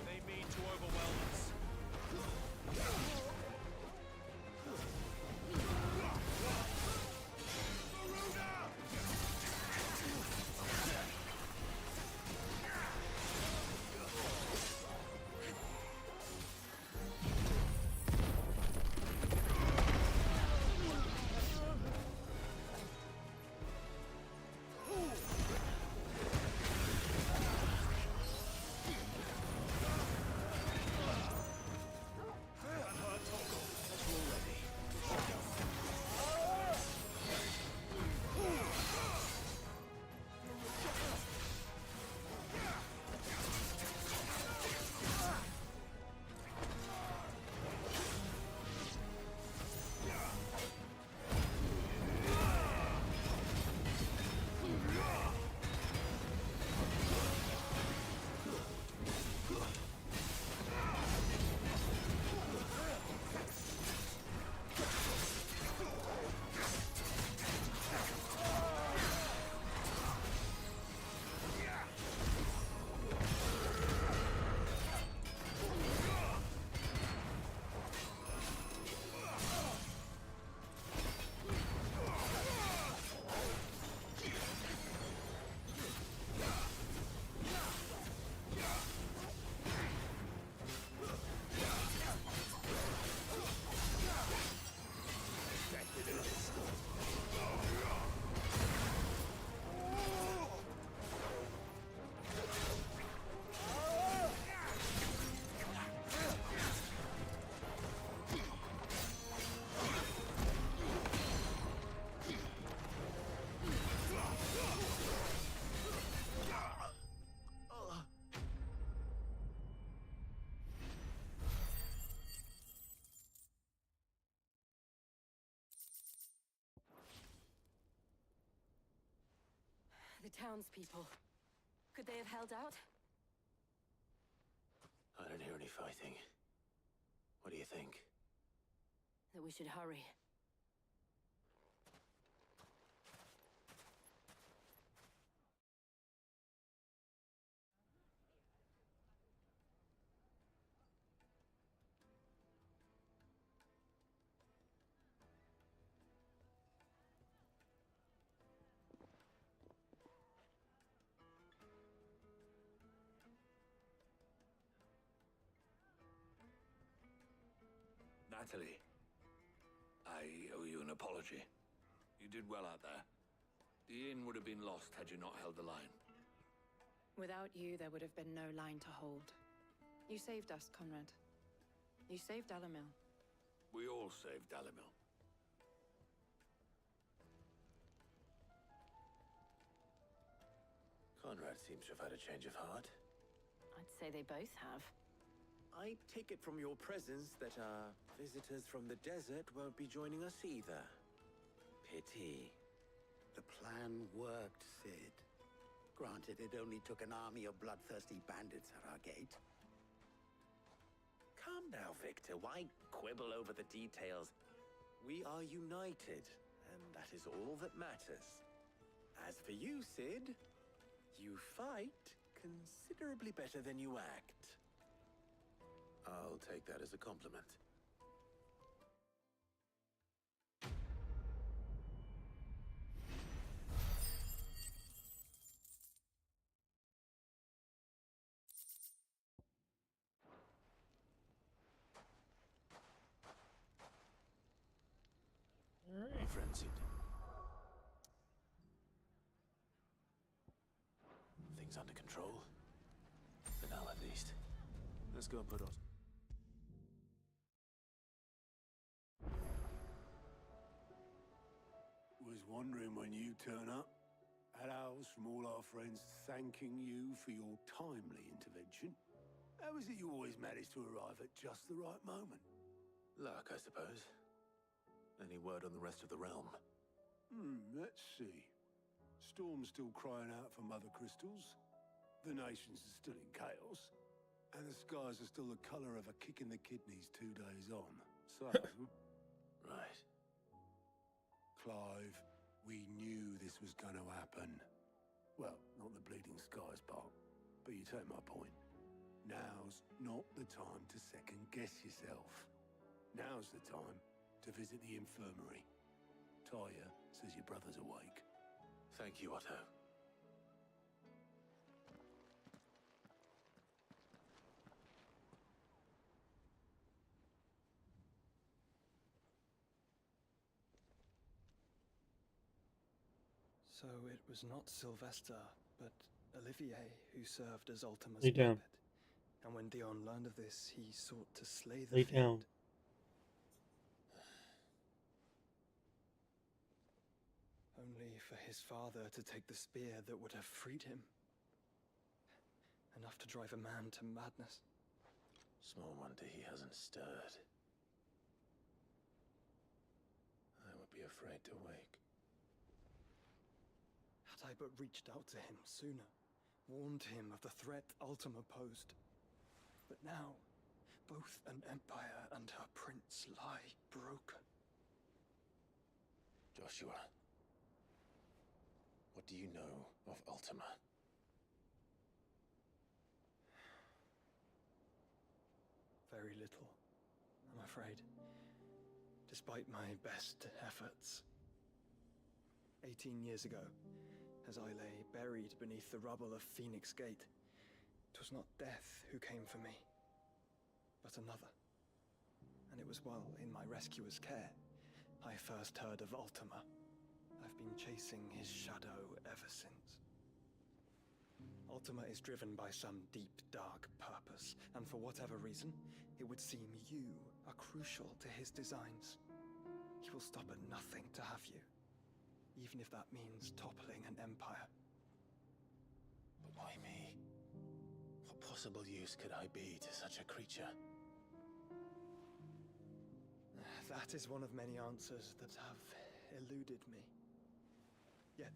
They mean to overwhelm us. The townspeople. Could they have held out? I don't hear any fighting. What do you think? That we should hurry. Natalie, I owe you an apology. You did well out there. The inn would have been lost had you not held the line. Without you, there would have been no line to hold. You saved us, Conrad. You saved Dalimil. We all saved Dalimil. Conrad seems to have had a change of heart. I'd say they both have. I take it from your presence that our visitors from the desert won't be joining us either. Pity. The plan worked, Sid. Granted, it only took an army of bloodthirsty bandits at our gate. Calm now, Victor. Why quibble over the details? We are united, and that is all that matters. As for you, Sid, you fight considerably better than you act. I'll take that as a compliment. Alright. Frenzied. Things under control. For now, at least. Let's go and put on. Was wondering when you turn up. Had owls from all our friends thanking you for your timely intervention. How is it you always manage to arrive at just the right moment? Luck, I suppose. Any word on the rest of the realm? Let's see. Storm's still crying out for mother crystals. The nations are still in chaos. And the skies are still the color of a kick in the kidneys 2 days on. So... Right. Clive, we knew this was going to happen. Well, not the bleeding skies part, but you take my point. Now's not the time to second-guess yourself. Now's the time to visit the infirmary. Taya says your brother's awake. Thank you, Otto. So it was not Sylvester, but Olivier who served as Ultima's Lay down. puppet. And when Dion learned of this, he sought to slay the Lay fiend. down. Only for his father to take the spear that would have freed him. Enough to drive a man to madness. Small wonder he hasn't stirred. I would be afraid to wake. Had I but reached out to him sooner, warned him of the threat Ultima posed. But now, both an empire and her prince lie broken. Joshua, what do you know of Ultima? Very little, I'm afraid. Despite my best efforts. 18 years ago, as I lay buried beneath the rubble of Phoenix Gate, 'twas not death who came for me, but another. And it was while in my rescuer's care, I first heard of Ultima. I've been chasing his shadow ever since. Ultima is driven by some deep, dark purpose, and for whatever reason, it would seem you are crucial to his designs. He will stop at nothing to have you, even if that means toppling an empire. But why me? What possible use could I be to such a creature? That is one of many answers that have eluded me. Yet,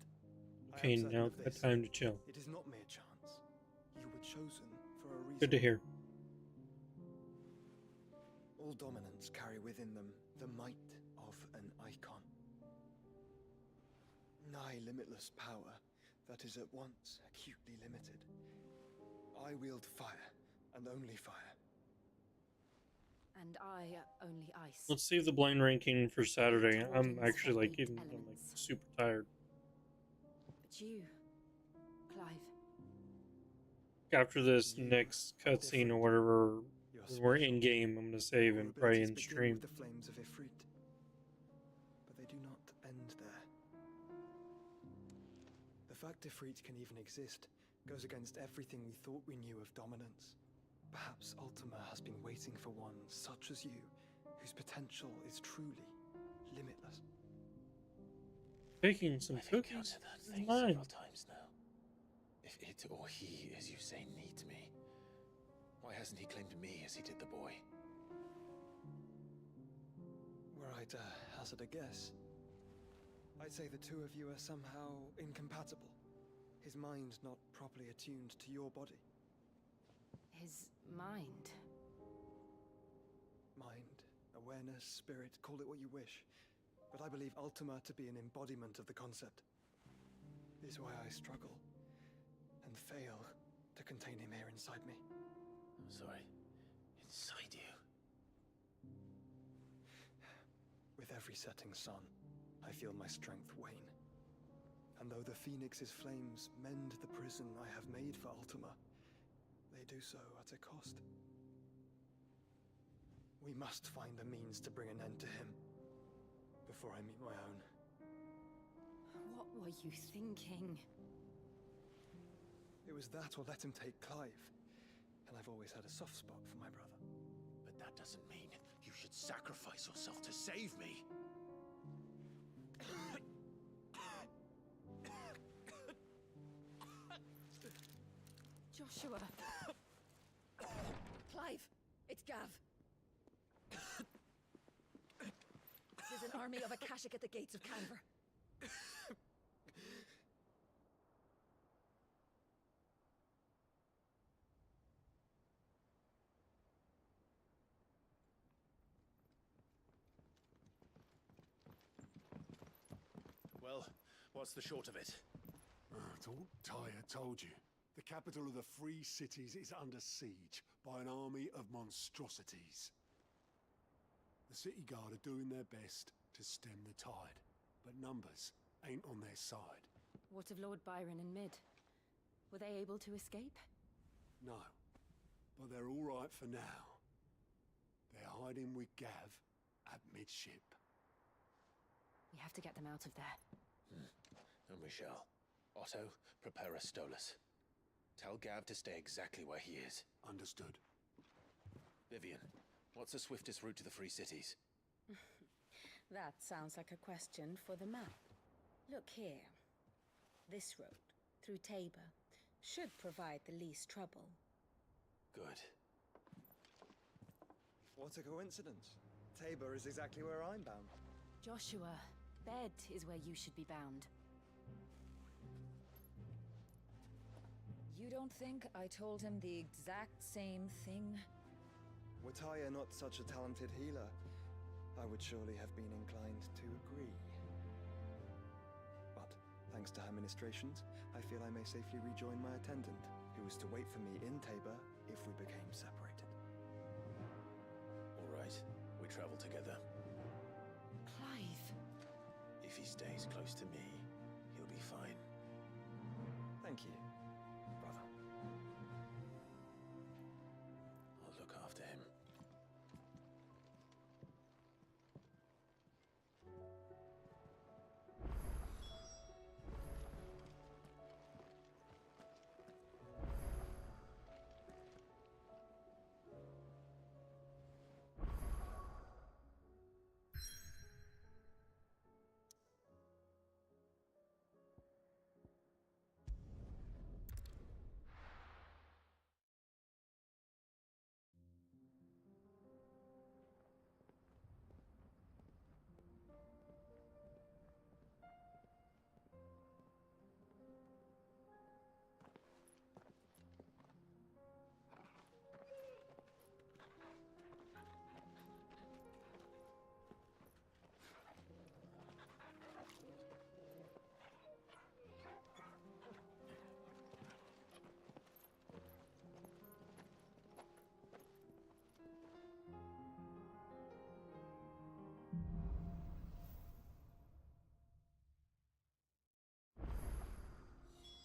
Okay, I am certain now of it's this. time to chill. It is not mere chance. You were chosen for a reason. Good to hear. All dominants carry within them the might of an icon. Nigh limitless power that is at once acutely limited. I wield fire, and only fire. And I only ice. Let's save the blind ranking for Saturday. I'm actually like I'm like super tired. But you, Clive. After this next cutscene or whatever, when we're in game, I'm gonna save and pray and stream. With the flames of Ifrit, but they do not end there. The fact Ifrit can even exist goes against everything we thought we knew of dominance. Perhaps Ultima has been waiting for one such as you, whose potential is truly limitless. Taking some cookies is mine. Several times now. If it or he, as you say, needs me, why hasn't he claimed me as he did the boy? Were I to hazard a guess, I'd say the two of you are somehow incompatible. His mind not properly attuned to your body. His mind. Mind, awareness, spirit, call it what you wish. But I believe Ultima to be an embodiment of the concept. This is why I struggle and fail to contain him here inside me. I'm sorry. Inside you? With every setting sun, I feel my strength wane. And though the Phoenix's flames mend the prison I have made for Ultima, they do so at a cost. We must find a means to bring an end to him before I meet my own. What were you thinking? It was that or let him take Clive. And I've always had a soft spot for my brother. But that doesn't mean you should sacrifice yourself to save me. Joshua. Clive, it's Gav. There's an army of Akashic at the gates of Canver. Well, what's the short of it? Tyre told you. The capital of the Free Cities is under siege by an army of monstrosities. The city guard are doing their best to stem the tide, but numbers ain't on their side. What of Lord Byron and Mid? Were they able to escape? No, but they're all right for now. They're hiding with Gav at midship. We have to get them out of there. And we shall. Otto, prepare a Stolas. Tell Gav to stay exactly where he is. Understood. Vivian, what's the swiftest route to the Free Cities? That sounds like a question for the map. Look here. This road, through Tabor, should provide the least trouble. Good. What a coincidence. Tabor is exactly where I'm bound. Joshua, Bed is where you should be bound. You don't think I told him the exact same thing? Were Tyre not such a talented healer, I would surely have been inclined to agree. But, thanks to her ministrations, I feel I may safely rejoin my attendant, who was to wait for me in Tabor if we became separated. All right, we travel together. Clive! If he stays close to me, he'll be fine. Thank you, brother. I'll look after him.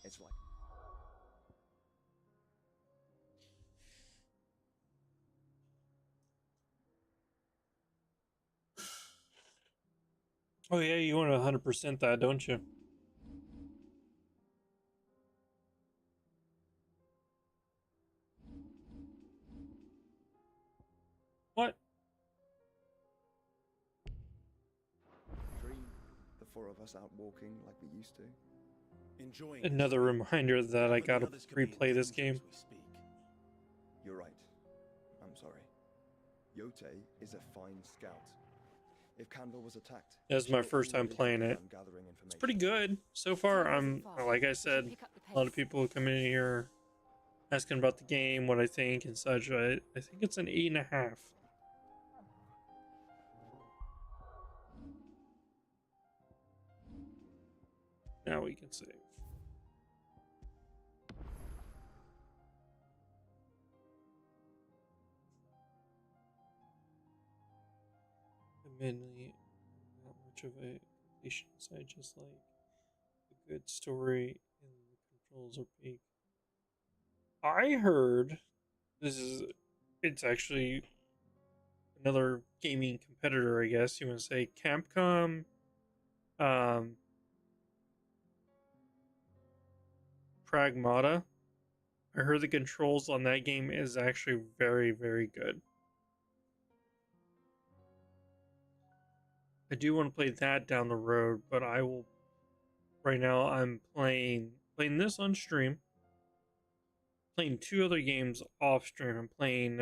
It's like... Oh yeah, you want to 100% that, don't you? What? Dream. The four of us out walking like we used to. Enjoying Another reminder that I gotta replay this game. You're right. I'm sorry. Yote is a fine scout. If Canberra was attacked, This is my first time playing it. It's pretty good so far. Like I said, a lot of people come in here asking about the game, what I think and such. I think it's an 8.5. Now we can save. admittedly not much of a completionist. I just like a good story and the controls are big. I heard this is it's actually another gaming competitor, I guess you want to say, Capcom. Um, Pragmata. I heard the controls on that game is actually very, very good. I do want to play that down the road, but I will. Right now, I'm playing this on stream. Playing two other games off stream. I'm playing.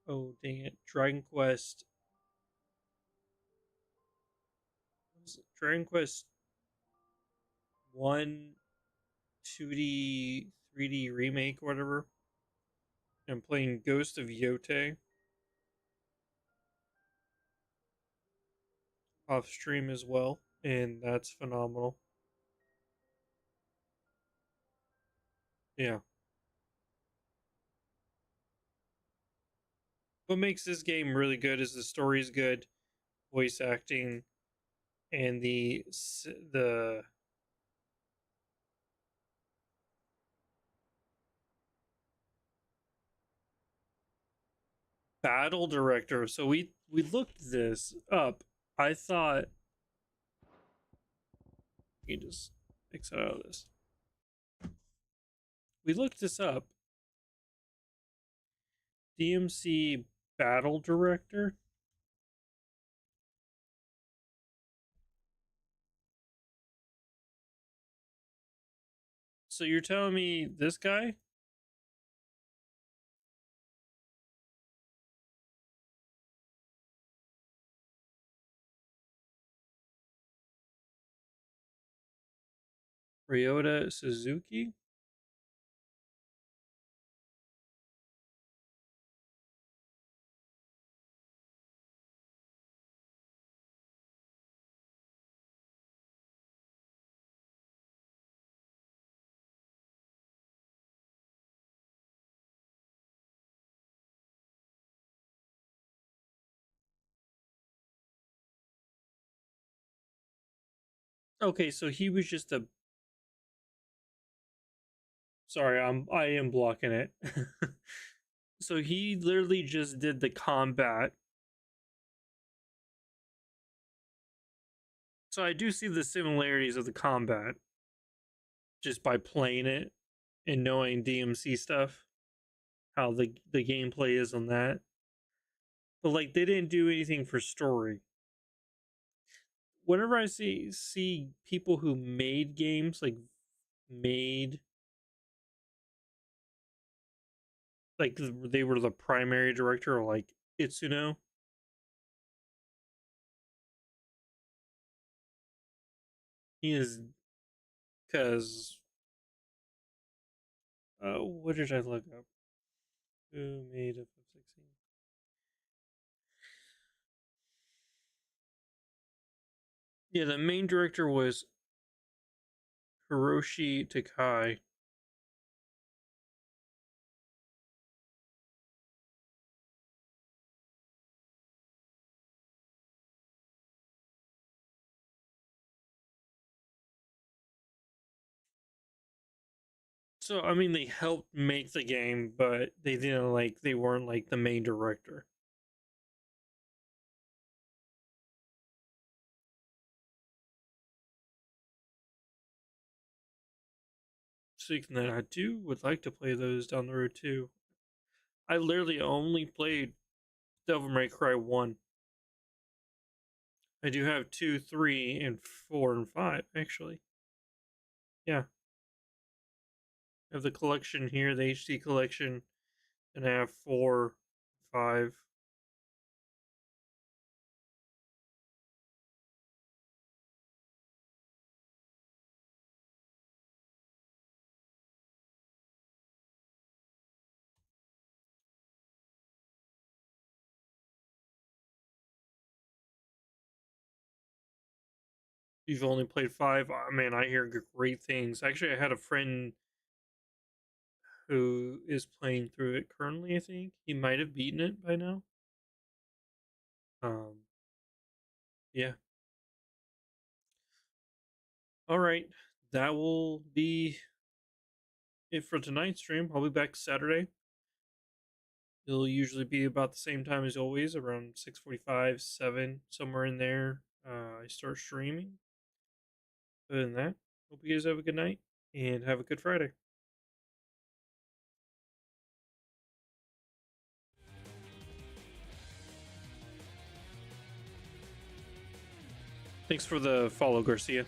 Oh dang it! Dragon Quest. What is it? Dragon Quest 1 2D 3D remake or whatever. I'm playing Ghost of Yote off stream as well, and that's phenomenal. Yeah. What makes this game really good is the story's good, voice acting, and the battle director. So we looked this up. I thought you can just exit out of this. We looked this up. DMC battle director. So you're telling me this guy? Ryota Suzuki? Okay, so he was just a sorry, I am blocking it. So he literally just did the combat. So I do see the similarities of the combat just by playing it and knowing DMC stuff, how the gameplay is on that. But like they didn't do anything for story. Whenever I see people who made games, like made like they were the primary director, or like Itsuno. He is because what did I look up? Who made FF16? Yeah, the main director was Hiroshi Takai. So I mean, they helped make the game, but they didn't like they weren't like the main director. Speaking of that, I would like to play those down the road too. I literally only played Devil May Cry 1. I do have 2, 3, and 4 and 5 actually. Yeah. I have the collection here, the HD collection, and I have 4, 5. You've only played 5. Oh, man, I hear great things. Actually, I had a friend who is playing through it currently, I think. He might have beaten it by now. Yeah. All right. That will be it for tonight's stream. I'll be back Saturday. It'll usually be about the same time as always, around 6:45, 7, somewhere in there. I start streaming. Other than that, hope you guys have a good night and have a good Friday. Thanks for the follow, Garcia.